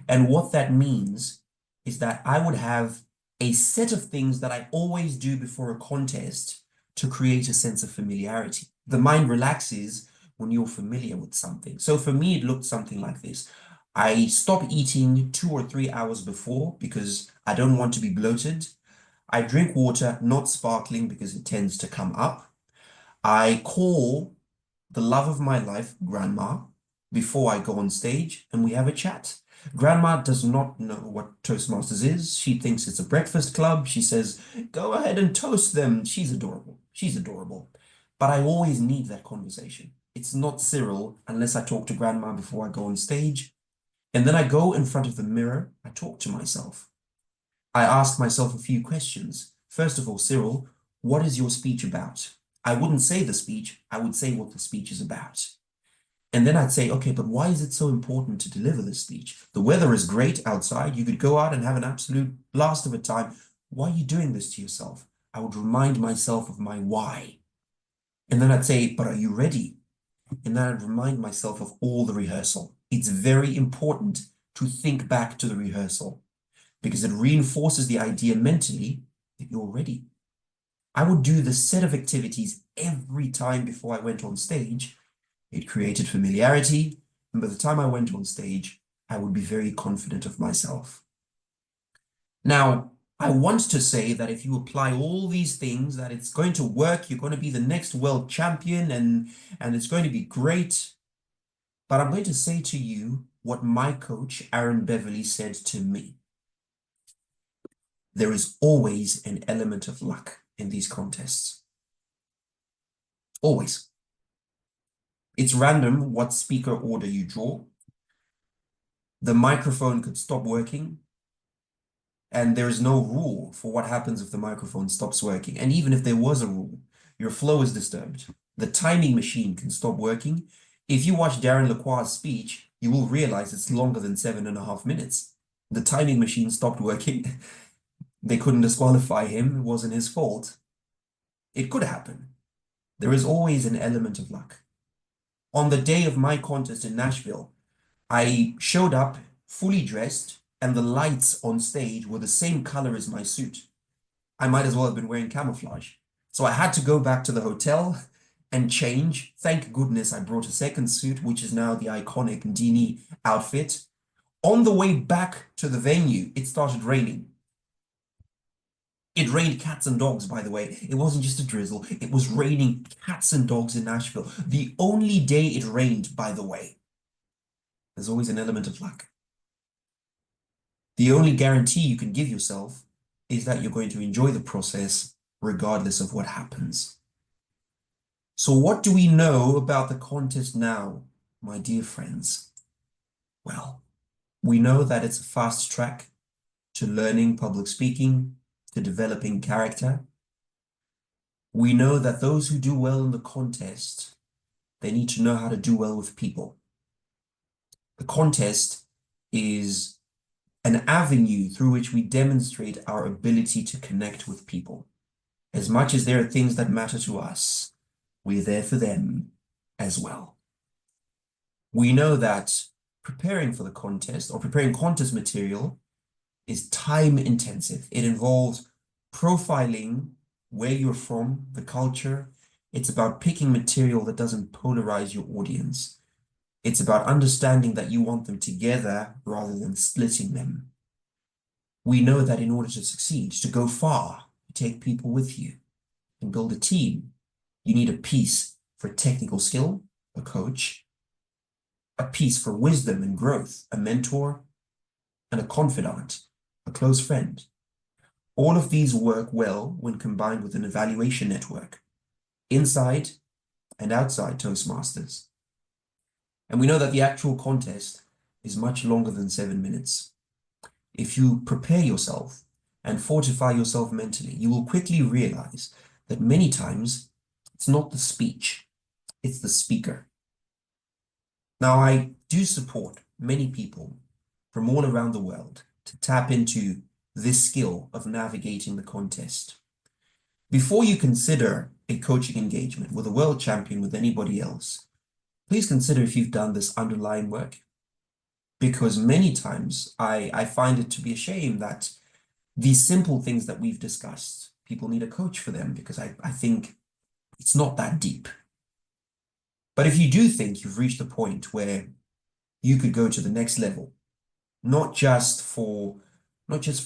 And what that means is that I would have a set of things that I always do before a contest to create a sense of familiarity. The mind relaxes when you're familiar with something. So for me, it looked something like this. I stop eating 2 or 3 hours before because I don't want to be bloated. I drink water, not sparkling because it tends to come up. I call the love of my life, Grandma, before I go on stage and we have a chat. Grandma does not know what Toastmasters is. She thinks it's a breakfast club. She says, go ahead and toast them. She's adorable. She's adorable. But I always need that conversation. It's not Cyril unless I talk to Grandma before I go on stage. And then I go in front of the mirror. I talk to myself. I ask myself a few questions. First of all, Cyril, what is your speech about? I wouldn't say the speech. I would say what the speech is about. And then I'd say, okay, but why is it so important to deliver this speech? The weather is great outside. You could go out and have an absolute blast of a time. Why are you doing this to yourself? I would remind myself of my why. And then I'd say, but are you ready? And then I'd remind myself of all the rehearsal. It's very important to think back to the rehearsal because it reinforces the idea mentally that you're ready. I would do the set of activities every time before I went on stage. It created familiarity, and by the time I went on stage, I would be very confident of myself. Now, I want to say that if you apply all these things, that it's going to work, you're going to be the next world champion, and it's going to be great. But I'm going to say to you what my coach, Aaron Beverly, said to me. There is always an element of luck in these contests. Always. It's random what speaker order you draw. The microphone could stop working, and there is no rule for what happens if the microphone stops working. And even if there was a rule, your flow is disturbed. The timing machine can stop working. If you watch Darren Lacroix's speech, you will realize it's longer than 7.5 minutes. The timing machine stopped working. They couldn't disqualify him. It wasn't his fault. It could happen. There is always an element of luck. On the day of my contest in Nashville, I showed up fully dressed and the lights on stage were the same color as my suit. I might as well have been wearing camouflage. So I had to go back to the hotel and change. Thank goodness I brought a second suit, which is now the iconic Dini outfit. On the way back to the venue, it started raining. It rained cats and dogs, by the way. It wasn't just a drizzle. It was raining cats and dogs in Nashville. The only day it rained, by the way. There's always an element of luck. The only guarantee you can give yourself is that you're going to enjoy the process regardless of what happens. So what do we know about the contest now, my dear friends? Well, we know that it's a fast track to learning public speaking, to developing character. We know that those who do well in the contest, they need to know how to do well with people. The contest is an avenue through which we demonstrate our ability to connect with people. As much as there are things that matter to us, we're there for them as well. We know that preparing for the contest or preparing contest material is time intensive. It involves profiling where you're from, the culture. It's about picking material that doesn't polarize your audience. It's about understanding that you want them together rather than splitting them. We know that in order to succeed, to go far, to take people with you and build a team, you need a peace, For technical skill, a coach. A piece for wisdom and growth, a mentor. And a confidant, a close friend. All of these work well when combined with an evaluation network, inside and outside Toastmasters. And we know that the actual contest is much longer than 7 minutes. If you prepare yourself and fortify yourself mentally, you will quickly realize that many times it's not the speech, it's the speaker. Now, I do support many people from all around the world to tap into this skill of navigating the contest. Before you consider a coaching engagement with a world champion, with anybody else, please consider if you've done this underlying work. Because many times I find it to be a shame that these simple things that we've discussed, people need a coach for them, because I think it's not that deep. But if you do think you've reached a point where you could go to the next level, not just for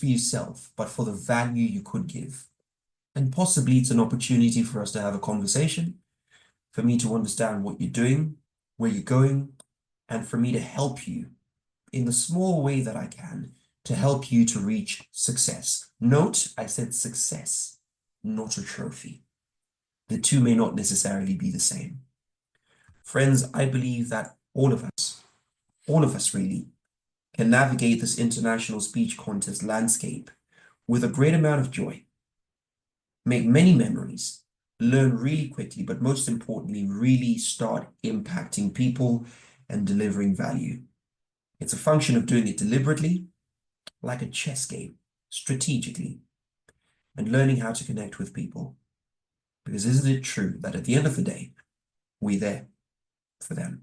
yourself, but for the value you could give, and possibly it's an opportunity for us to have a conversation, for me to understand what you're doing, where you're going, and for me to help you in the small way that I can to help you to reach success. Note, I said success, not a trophy. The two may not necessarily be the same. Friends, I believe that all of us really, can navigate this international speech contest landscape with a great amount of joy, make many memories, learn really quickly, but most importantly, really start impacting people and delivering value. It's a function of doing it deliberately, like a chess game, strategically, and learning how to connect with people. Because isn't it true that at the end of the day, we're there for them?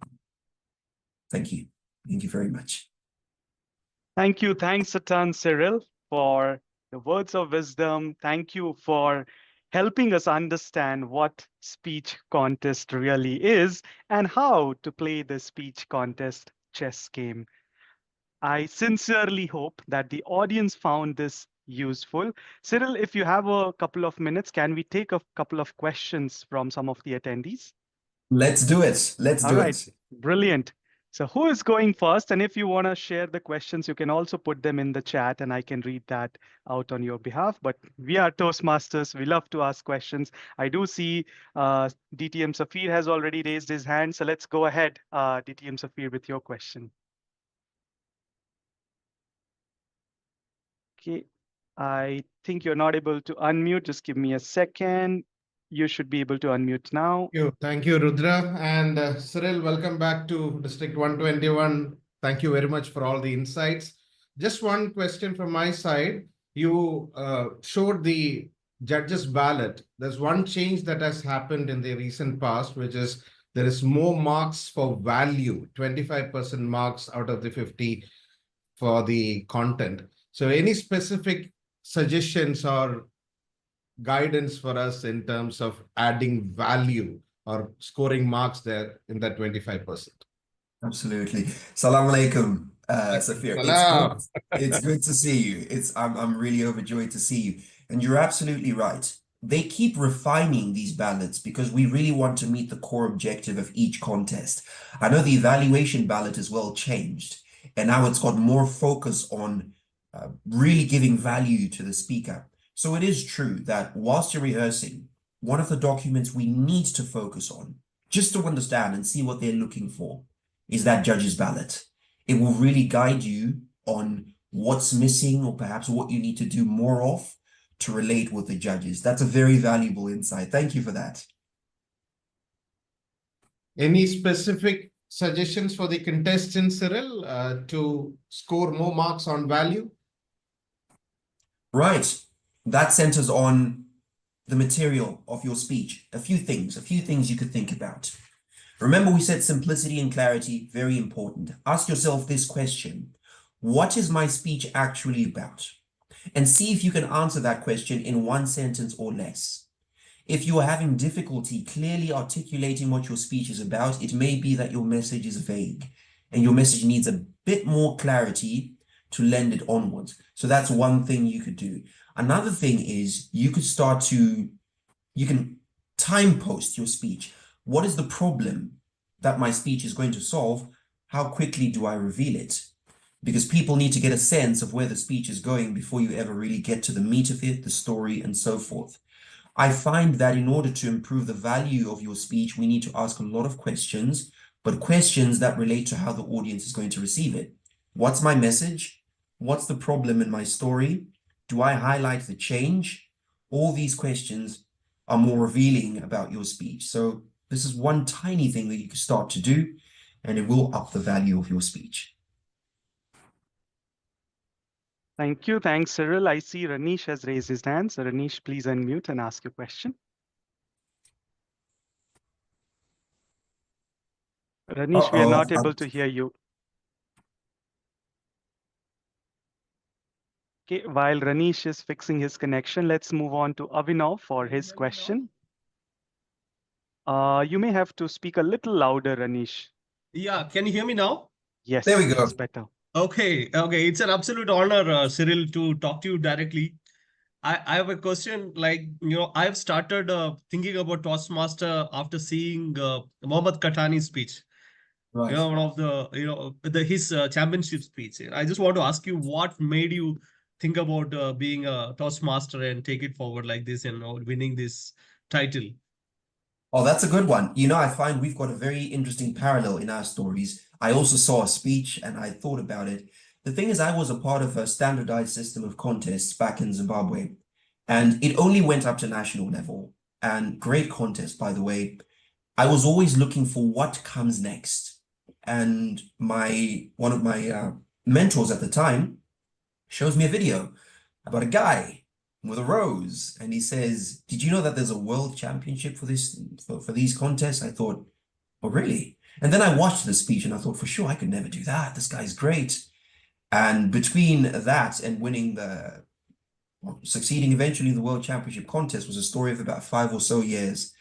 Thank you. Thank you very much. Thank you. Thanks a ton, Cyril, for the words of wisdom. Thank you for helping us understand what speech contest really is and how to play the speech contest chess game. I sincerely hope that the audience found this useful. Cyril, if you have a couple of minutes, can we take a couple of questions from some of the attendees? Let's do it. Let's All do right, it. brilliant. So who is going first? And if you want to share the questions, you can also put them in the chat and I can read that out on your behalf. But we are Toastmasters. We love to ask questions. I do see DTM Safir has already raised his hand. So let's go ahead, DTM Safir, with your question. Okay, I think you're not able to unmute. Just give me a second. You should be able to unmute now. Thank you, Rudra. And Cyril, welcome back to District 121. Thank you very much for all the insights. Just one question from my side. You showed the judges' ballot. There's one change that has happened in the recent past, which is there is more marks for value, 25% marks out of the 50 for the content. So any specific suggestions or guidance for us in terms of adding value or scoring marks there in that 25%? Absolutely. Salam alaikum, Safir. Salam. It's good to see you. I'm really overjoyed to see you. And you're absolutely right. They keep refining these ballots because we really want to meet the core objective of each contest. I know the evaluation ballot as well changed, and now it's got more focus on really giving value to the speaker. So it is true that whilst you're rehearsing, one of the documents we need to focus on, just to understand and see what they're looking for, is that judge's ballot. It will really guide you on what's missing or perhaps what you need to do more of to relate with the judges. That's a very valuable insight. Thank you for that. Any specific suggestions for the contestants, Cyril, to score more marks on value? Right. That centers on the material of your speech. A few things you could think about. Remember, we said simplicity and clarity, very important. Ask yourself this question: what is my speech actually about? And see if you can answer that question in one sentence or less. If you are having difficulty clearly articulating what your speech is about, it may be that your message is vague and your message needs a bit more clarity to lend it onwards. So that's one thing you could do. Another thing is you can time post your speech. What is the problem that my speech is going to solve? How quickly do I reveal it? Because people need to get a sense of where the speech is going before you ever really get to the meat of it, the story, and so forth. I find that in order to improve the value of your speech, we need to ask a lot of questions, but questions that relate to how the audience is going to receive it. What's my message? What's the problem in my story? Do I highlight the change? All these questions are more revealing about your speech. So this is one tiny thing that you can start to do, and it will up the value of your speech. Thank you. Thanks, Cyril. I see Ranish has raised his hand. So Ranish, please unmute and ask your question. Ranish, we are not able to hear you. Okay, while Ranish is fixing his connection, let's move on to Avinav for his question. You may have to speak a little louder, Ranish. Yeah, can you hear me now? Yes, There we go. it's better. Okay, it's an absolute honor, Cyril, to talk to you directly. I have a question. Like, I've started thinking about Toastmaster after seeing Mohammad Katani's speech. Right. One of his championship speech. I just want to ask you, what made you think about being a Toastmaster and take it forward like this and winning this title? Oh, that's a good one. I find we've got a very interesting parallel in our stories. I also saw a speech and I thought about it. The thing is, I was a part of a standardized system of contests back in Zimbabwe, and it only went up to national level. And great contest, by the way. I was always looking for what comes next. And one of my mentors at the time shows me a video about a guy with a rose, and he says, "Did you know that there's a world championship for these contests?" I thought, "Oh, really?" And then I watched the speech and I thought, for sure, I could never do that. This guy's great. And between that and succeeding eventually in the world championship contest was a story of about 5 or so years.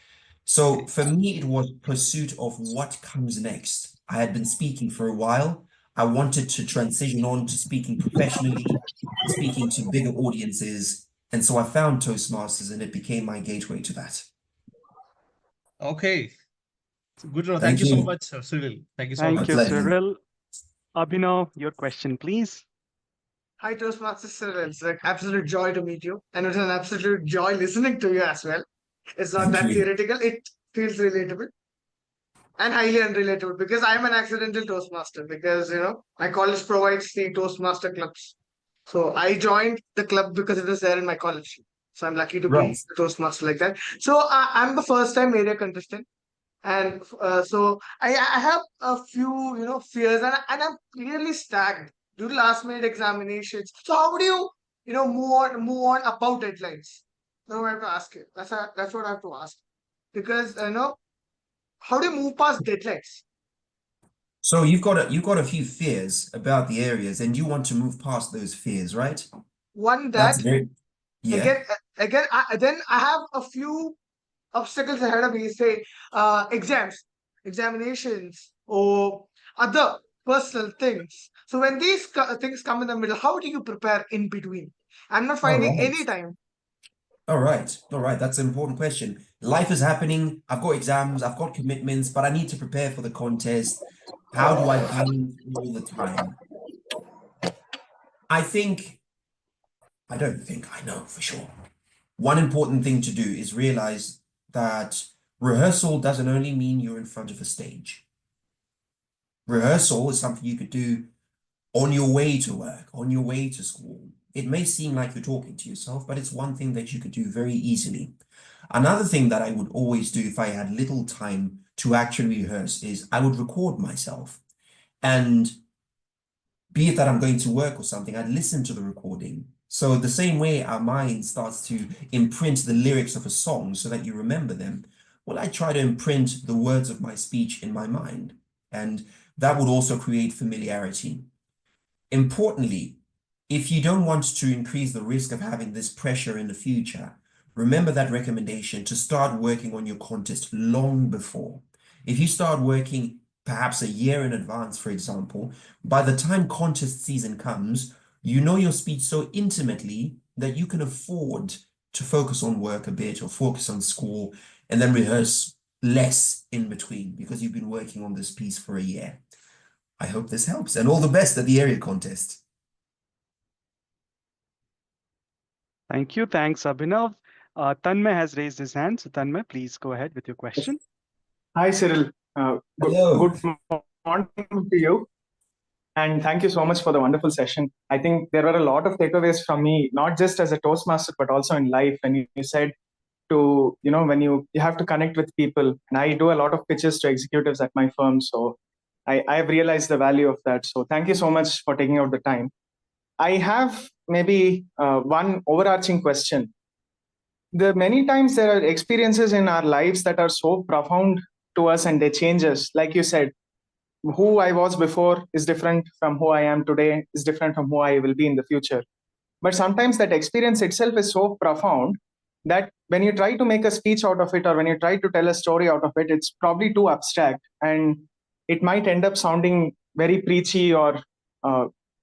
So for me, it was pursuit of what comes next. I had been speaking for a while. I wanted to transition on to speaking professionally, speaking to bigger audiences. And so I found Toastmasters and it became my gateway to that. Okay. Good to know. Thank Thank you so you. much, Cyril. Thank you so Thank much. you, pleasure. Cyril. Abhinav, your question, please. Hi, Toastmasters Cyril. It's an absolute joy to meet you. And it's an absolute joy listening to you as well. It's not Thank that you. theoretical, it feels relatable and highly unrelatable because I'm an accidental Toastmaster because, my college provides the Toastmaster clubs. So I joined the club because it was there in my college. So I'm lucky to Right. be a Toastmaster like that. So I'm the first time area contestant. And so I have a few, fears and I'm clearly stacked due to last minute examinations. So how do you, move on about deadlines? No, I have to ask you. That's what I have to ask. Because, how do you move past deadlines? So you've got a few fears about the areas and you want to move past those fears, right? One That's that, very, yeah. then I have a few obstacles ahead of me, say examinations, or other personal things. So when these things come in the middle, how do you prepare in between? I'm not All finding right. any time. All right. All right. That's an important question. Life is happening. I've got exams, I've got commitments, but I need to prepare for the contest. How do I balance all the time? I don't think I know for sure. One important thing to do is realize that rehearsal doesn't only mean you're in front of a stage. Rehearsal is something you could do on your way to work, on your way to school. It may seem like you're talking to yourself, but it's one thing that you could do very easily. Another thing that I would always do if I had little time to actually rehearse is I would record myself. And be it that I'm going to work or something, I'd listen to the recording. So the same way our mind starts to imprint the lyrics of a song so that you remember them, well, I try to imprint the words of my speech in my mind. And that would also create familiarity. Importantly, if you don't want to increase the risk of having this pressure in the future, remember that recommendation to start working on your contest long before. If you start working perhaps a year in advance, for example, by the time contest season comes, you know your speech so intimately that you can afford to focus on work a bit or focus on school and then rehearse less in between because you've been working on this piece for a year. I hope this helps, and all the best at the area contest. Thank you. Thanks, Abhinav. Tanmay has raised his hand. So Tanmay, please go ahead with your question. Hi, Cyril. Hello. Good morning to you. And thank you so much for the wonderful session. I think there were a lot of takeaways from me, not just as a Toastmaster, but also in life. And you said to, when you have to connect with people. And I do a lot of pitches to executives at my firm. So I've realized the value of that. So thank you so much for taking out the time. I have maybe one overarching question. Many times there are experiences in our lives that are so profound to us and they change us. Like you said, who I was before is different from who I am today, is different from who I will be in the future. But sometimes that experience itself is so profound that when you try to make a speech out of it or when you try to tell a story out of it, it's probably too abstract and it might end up sounding very preachy or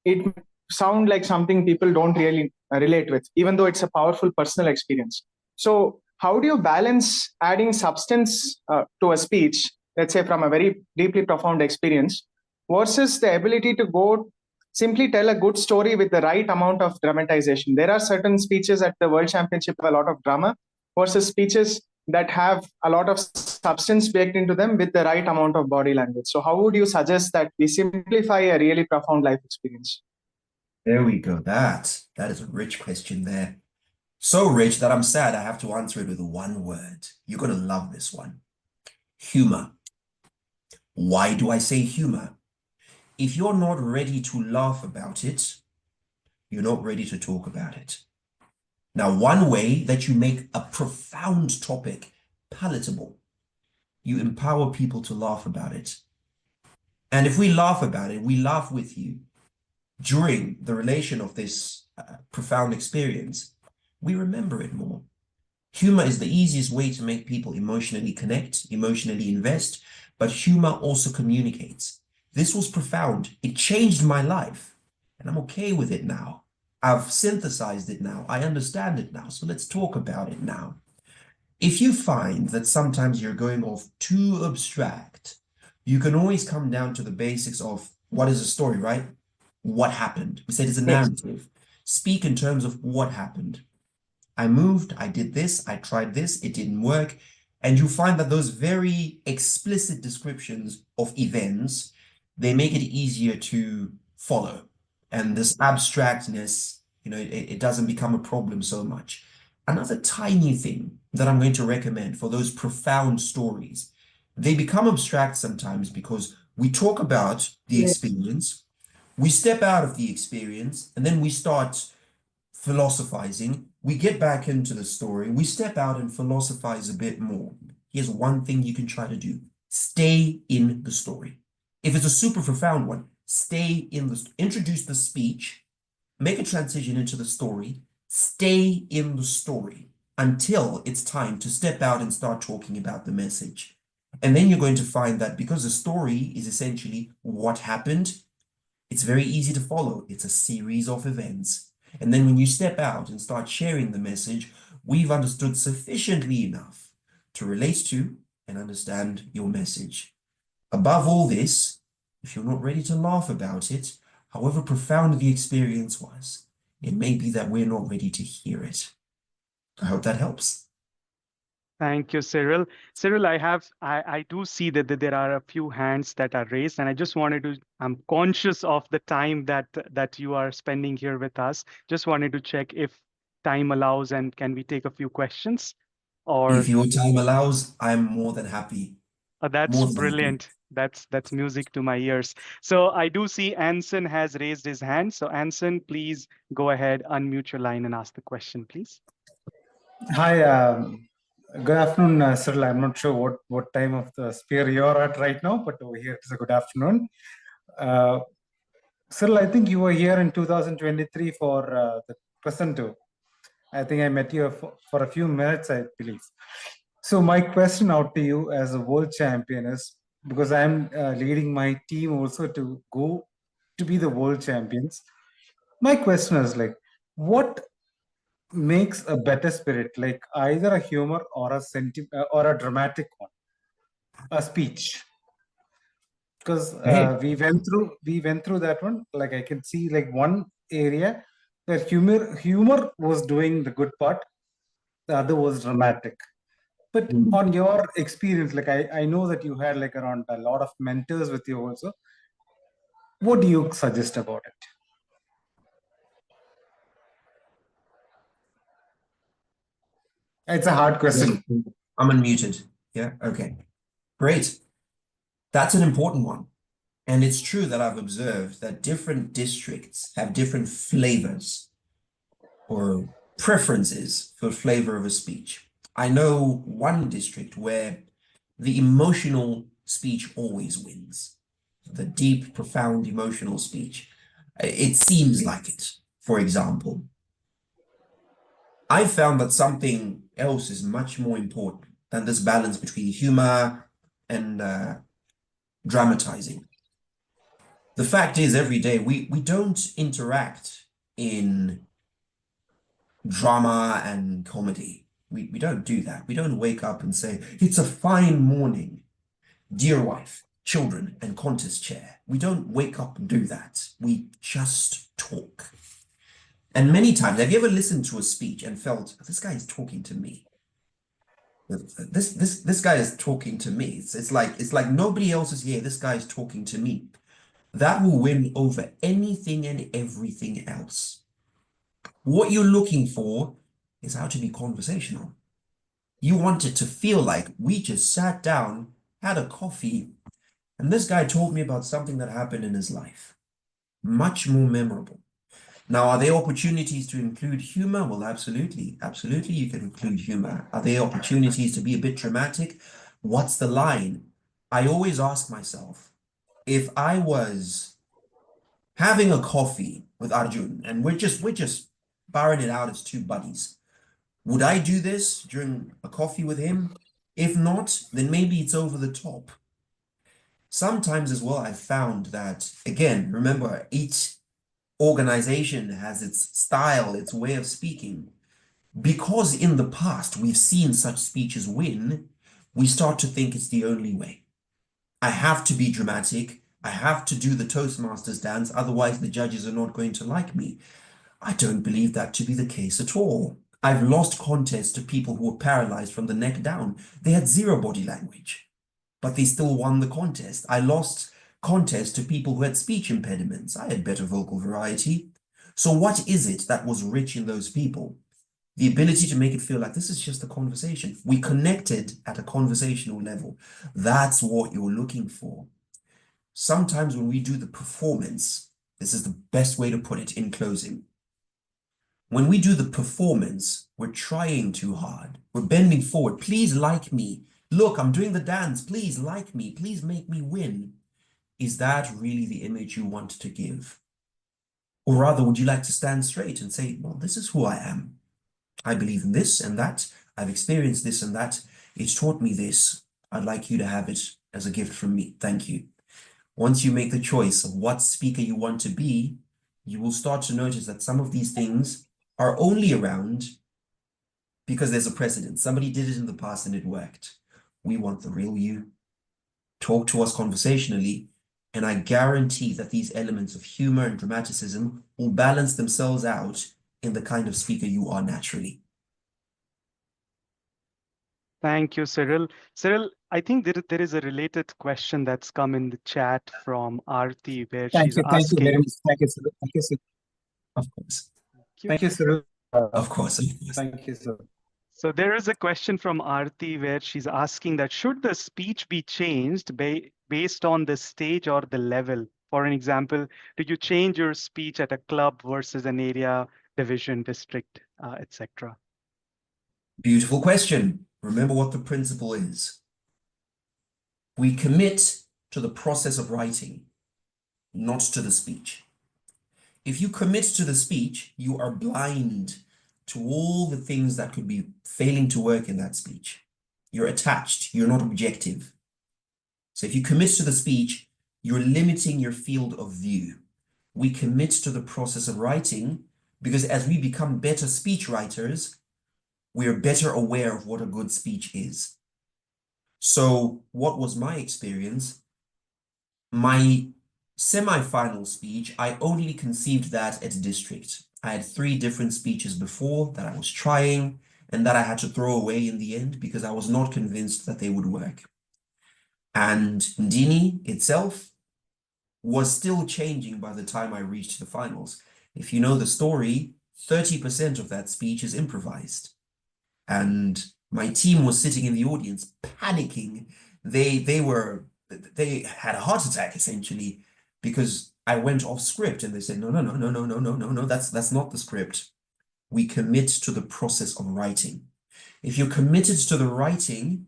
it sound like something people don't really relate with, even though it's a powerful personal experience. So how do you balance adding substance to a speech, let's say from a very deeply profound experience, versus the ability to go simply tell a good story with the right amount of dramatization? There are certain speeches at the World Championship with a lot of drama versus speeches that have a lot of substance baked into them with the right amount of body language. So how would you suggest that we simplify a really profound life experience? There we go. That is a rich question there. So rich that I'm sad I have to answer it with one word. You're going to love this one. Humor. Why do I say humor? If you're not ready to laugh about it, you're not ready to talk about it. Now, one way that you make a profound topic palatable, you empower people to laugh about it. And if we laugh about it, we laugh with you during the relation of this profound experience, we remember it more. Humor is the easiest way to make people emotionally connect, emotionally invest, but humor also communicates. This was profound. It changed my life, and I'm okay with it now. I've synthesized it now. I understand it now. So let's talk about it now. If you find that sometimes you're going off too abstract, you can always come down to the basics of what is a story, right? What happened? We said it's a narrative. Speak in terms of what happened. I moved, I did this, I tried this, it didn't work. And you find that those very explicit descriptions of events, they make it easier to follow. And this abstractness, it doesn't become a problem so much. Another tiny thing that I'm going to recommend for those profound stories, they become abstract sometimes because we talk about the experience, we step out of the experience, and then we start philosophizing. We get back into the story, we step out and philosophize a bit more. Here's one thing you can try to do. Stay in the story. If it's a super profound one, stay in introduce the speech, make a transition into the story, stay in the story until it's time to step out and start talking about the message. And then you're going to find that because the story is essentially what happened, it's very easy to follow. It's a series of events. And then when you step out and start sharing the message, we've understood sufficiently enough to relate to and understand your message. Above all this, if you're not ready to laugh about it, however profound the experience was, it may be that we're not ready to hear it. I hope that helps. Thank you, Cyril. Cyril, I do see that there are a few hands that are raised, and I just wanted to, I'm conscious of the time that you are spending here with us. Just wanted to check if time allows and can we take a few questions? Or if your time allows, I'm more than happy. that's brilliant. That's music to my ears. So I do see Anson has raised his hand. So Anson, please go ahead, unmute your line and ask the question, please. Hi, good afternoon, Cyril. I'm not sure what time of the sphere you're at right now, but over here it's a good afternoon. Cyril, I think you were here in 2023 for the presenter. I think I met you for a few minutes, I believe. So my question out to you as a world champion is, because I'm leading my team also to go to be the world champions. My question is like, what makes a better spirit, like either a humor or a dramatic one? a speech. Because Hey. we went through that one. Like I can see like one area where humor was doing the good part, the other was dramatic. But on your experience, like I know that you had like around a lot of mentors with you also. What do you suggest about it? It's a hard question. I'm unmuted. Yeah, okay. Great. That's an important one. And it's true that I've observed that different districts have different flavors or preferences for flavor of a speech. I know one district where the emotional speech always wins. The deep, profound emotional speech. It seems like it, for example. I found that something else is much more important than this balance between humor and dramatizing. The fact is, every day we don't interact in drama and comedy. We don't do that. We don't wake up and say, it's a fine morning, dear wife, children, and contest chair. We don't wake up and do that. We just talk. And many times, have you ever listened to a speech and felt, this guy is talking to me? This guy is talking to me. It's like nobody else is here. This guy is talking to me. That will win over anything and everything else. What you're looking for is how to be conversational. You want it to feel like we just sat down, had a coffee, and this guy told me about something that happened in his life. Much more memorable. Now, are there opportunities to include humor? Well, absolutely. Absolutely, you can include humor. Are there opportunities to be a bit dramatic? What's the line? I always ask myself, if I was having a coffee with Arjun and we're just barring it out as two buddies, would I do this during a coffee with him? If not, then maybe it's over the top. Sometimes as well, I've found that, again, remember, each organization has its style, its way of speaking. Because in the past we've seen such speeches win, we start to think it's the only way. I have to be dramatic. I have to do the Toastmasters dance, otherwise the judges are not going to like me. I don't believe that to be the case at all. I've lost contests to people who were paralyzed from the neck down. They had zero body language, but they still won the contest. I lost contests to people who had speech impediments. I had better vocal variety. So what is it that was rich in those people? The ability to make it feel like this is just a conversation. We connected at a conversational level. That's what you're looking for. Sometimes when we do the performance, this is the best way to put it in closing. When we do the performance, we're trying too hard. We're bending forward. Please like me. Look, I'm doing the dance. Please like me. Please make me win. Is that really the image you want to give? Or rather, would you like to stand straight and say, well, this is who I am. I believe in this and that. I've experienced this and that. It's taught me this. I'd like you to have it as a gift from me. Thank you. Once you make the choice of what speaker you want to be, you will start to notice that some of these things are only around because there's a precedent. Somebody did it in the past and it worked. We want the real you. Talk to us conversationally, and I guarantee that these elements of humor and dramaticism will balance themselves out in the kind of speaker you are naturally. Thank you, Cyril. Cyril, I think there is a related question that's come in the chat from Aarti, where Thank she's you. Thank you very asking. much. Thank you, sir. Thank you, sir. Of course. Thank you, sir. Of course. Thank you, sir. So there is a question from Aarti where she's asking that should the speech be changed based on the stage or the level? For an example, do you change your speech at a club versus an area, division, district, etc.? Beautiful question. Remember what the principle is. We commit to the process of writing, not to the speech. If you commit to the speech, you are blind to all the things that could be failing to work in that speech. You're attached, you're not objective. So if you commit to the speech, you're limiting your field of view. We commit to the process of writing because as we become better speech writers, we are better aware of what a good speech is. So what was my experience? My semi-final speech, I only conceived that at district. I had 3 different speeches before that I was trying and that I had to throw away in the end because I was not convinced that they would work. And Ndini itself was still changing by the time I reached the finals. If you know the story, 30% of that speech is improvised. And my team was sitting in the audience panicking. They had a heart attack essentially because I went off script and they said, no, that's not the script. We commit to the process of writing. If you're committed to the writing,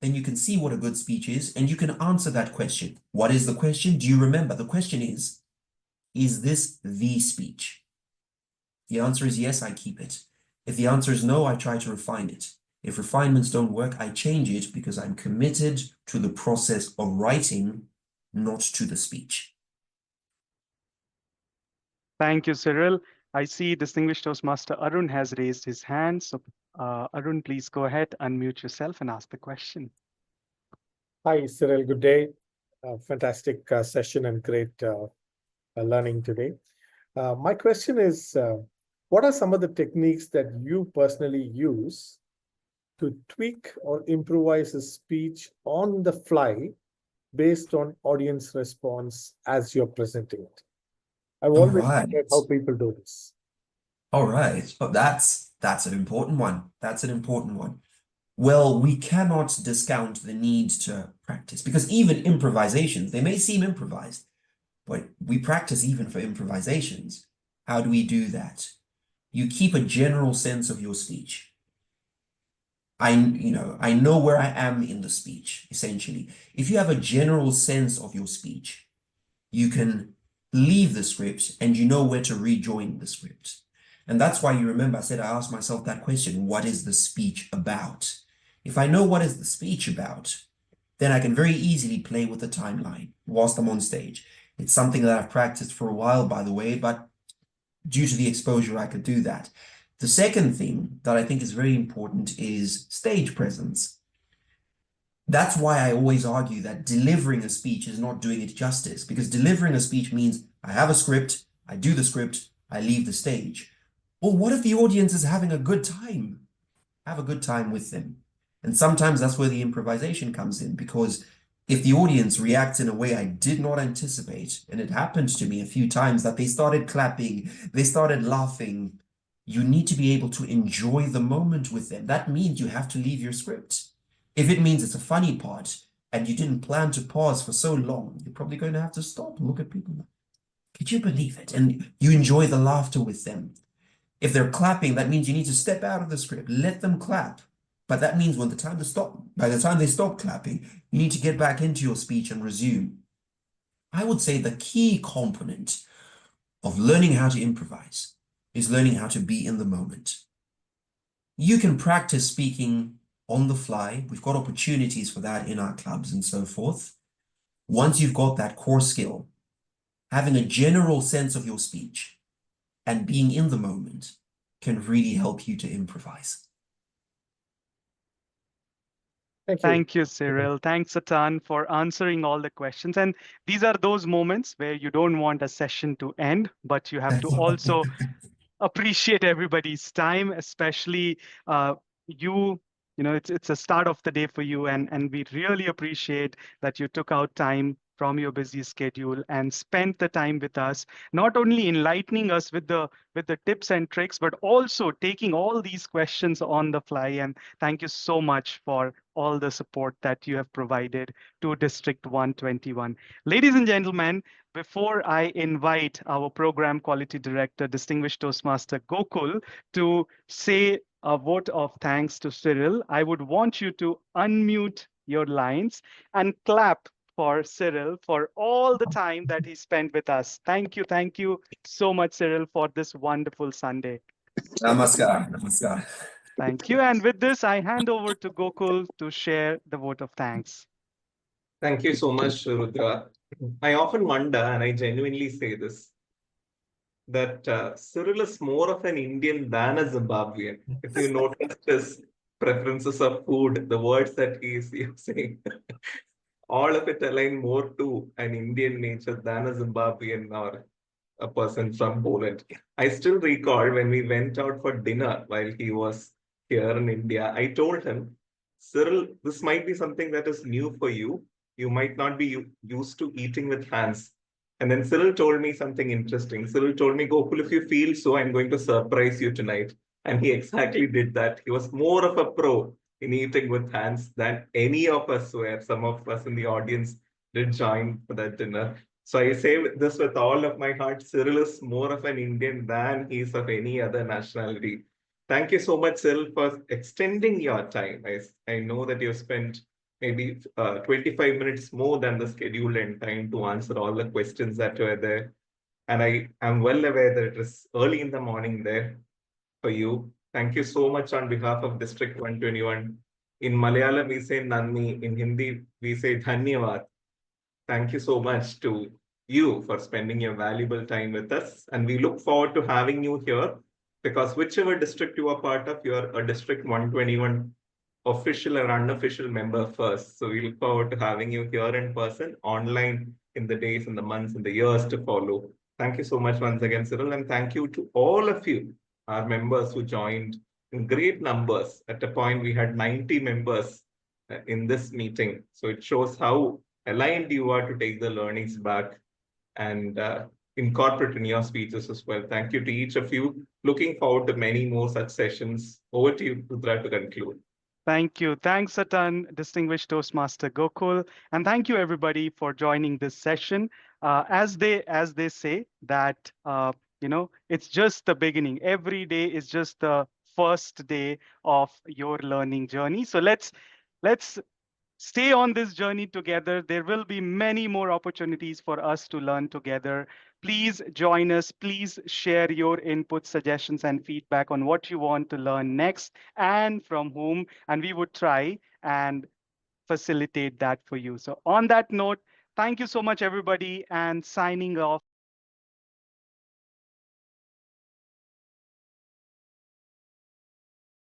then you can see what a good speech is and you can answer that question. What is the question? Do you remember? The question is this the speech? The answer is yes, I keep it. If the answer is no, I try to refine it. If refinements don't work, I change it because I'm committed to the process of writing, not to the speech. Thank you, Cyril. I see distinguished Toastmaster Arun has raised his hand. So Arun, please go ahead, unmute yourself and ask the question. Hi, Cyril. Good day. Fantastic session and great learning today. My question is, what are some of the techniques that you personally use to tweak or improvise a speech on the fly based on audience response as you're presenting it? I've always wondered how people do this. All right. But that's an important one. That's an important one. Well, we cannot discount the need to practice because even improvisations, they may seem improvised, but we practice even for improvisations. How do we do that? You keep a general sense of your speech. I know where I am in the speech, essentially. If you have a general sense of your speech, you can leave the script and you know where to rejoin the script. And that's why you remember I said I asked myself that question, what is the speech about? If I know what is the speech about, then I can very easily play with the timeline whilst I'm on stage. It's something that I've practiced for a while, by the way, but due to the exposure, I could do that. The second thing that I think is very important is stage presence. That's why I always argue that delivering a speech is not doing it justice, because delivering a speech means I have a script, I do the script, I leave the stage. Well, what if the audience is having a good time? Have a good time with them. And sometimes that's where the improvisation comes in, because if the audience reacts in a way I did not anticipate, and it happened to me a few times that they started clapping, they started laughing, you need to be able to enjoy the moment with them. That means you have to leave your script. If it means it's a funny part and you didn't plan to pause for so long, you're probably going to have to stop and look at people. Could you believe it? And you enjoy the laughter with them. If they're clapping, that means you need to step out of the script, let them clap. But that means by the time they stop clapping, you need to get back into your speech and resume. I would say the key component of learning how to improvise is learning how to be in the moment. You can practice speaking on the fly. We've got opportunities for that in our clubs and so forth. Once you've got that core skill, having a general sense of your speech and being in the moment can really help you to improvise. Thank you, Cyril. Thanks a ton for answering all the questions. And these are those moments where you don't want a session to end, but you have to also appreciate everybody's time, especially it's a start of the day for you, and we really appreciate that you took out time from your busy schedule and spent the time with us, not only enlightening us with the tips and tricks, but also taking all these questions on the fly. And thank you so much for all the support that you have provided to District 121. Ladies and gentlemen, before I invite our program quality director, distinguished Toastmaster Gokul, to say a vote of thanks to Cyril, I would want you to unmute your lines and clap for Cyril for all the time that he spent with us. Thank you so much, Cyril, for this wonderful Sunday. Namaskar. Namaskar. Thank you. And with this, I hand over to Gokul to share the vote of thanks. Thank you so much, Rudra. I often wonder, and I genuinely say this, that Cyril is more of an Indian than a Zimbabwean. If you notice his preferences of food, the words that he is using, all of it align more to an Indian nature than a Zimbabwean or a person from Poland. I still recall when we went out for dinner while he was here in India, I told him, Cyril, this might be something that is new for you. You might not be used to eating with hands. And then Cyril told me something interesting. Cyril told me, Gokul, if you feel so, I'm going to surprise you tonight. And he exactly did that. He was more of a pro in eating with hands than any of us were. Some of us in the audience did join for that dinner. So I say this with all of my heart. Cyril is more of an Indian than he's of any other nationality. Thank you so much, Cyril, for extending your time. I know that you spent maybe 25 minutes more than the scheduled end time to answer all the questions that were there. And I am well aware that it is early in the morning there for you. Thank you so much on behalf of District 121. In Malayalam, we say Nanni. In Hindi, we say Dhanyavad. Thank you so much to you for spending your valuable time with us. And we look forward to having you here because whichever district you are part of, you're a District 121 official or unofficial member first. So we look forward to having you here in person, online in the days and the months and the years to follow. Thank you so much once again, Cyril. And thank you to all of you, our members who joined in great numbers. At a point, we had 90 members in this meeting. So it shows how aligned you are to take the learnings back and incorporate in your speeches as well. Thank you to each of you. Looking forward to many more such sessions. Over to you, Rudra, to conclude. Thank you. Thanks a ton, distinguished Toastmaster Gokul. And thank you, everybody, for joining this session. As they say that, it's just the beginning. Every day is just the first day of your learning journey. So let's stay on this journey together. There will be many more opportunities for us to learn together. Please join us. Please share your input, suggestions, and feedback on what you want to learn next and from whom. And we would try and facilitate that for you. So on that note, thank you so much, everybody, and signing off.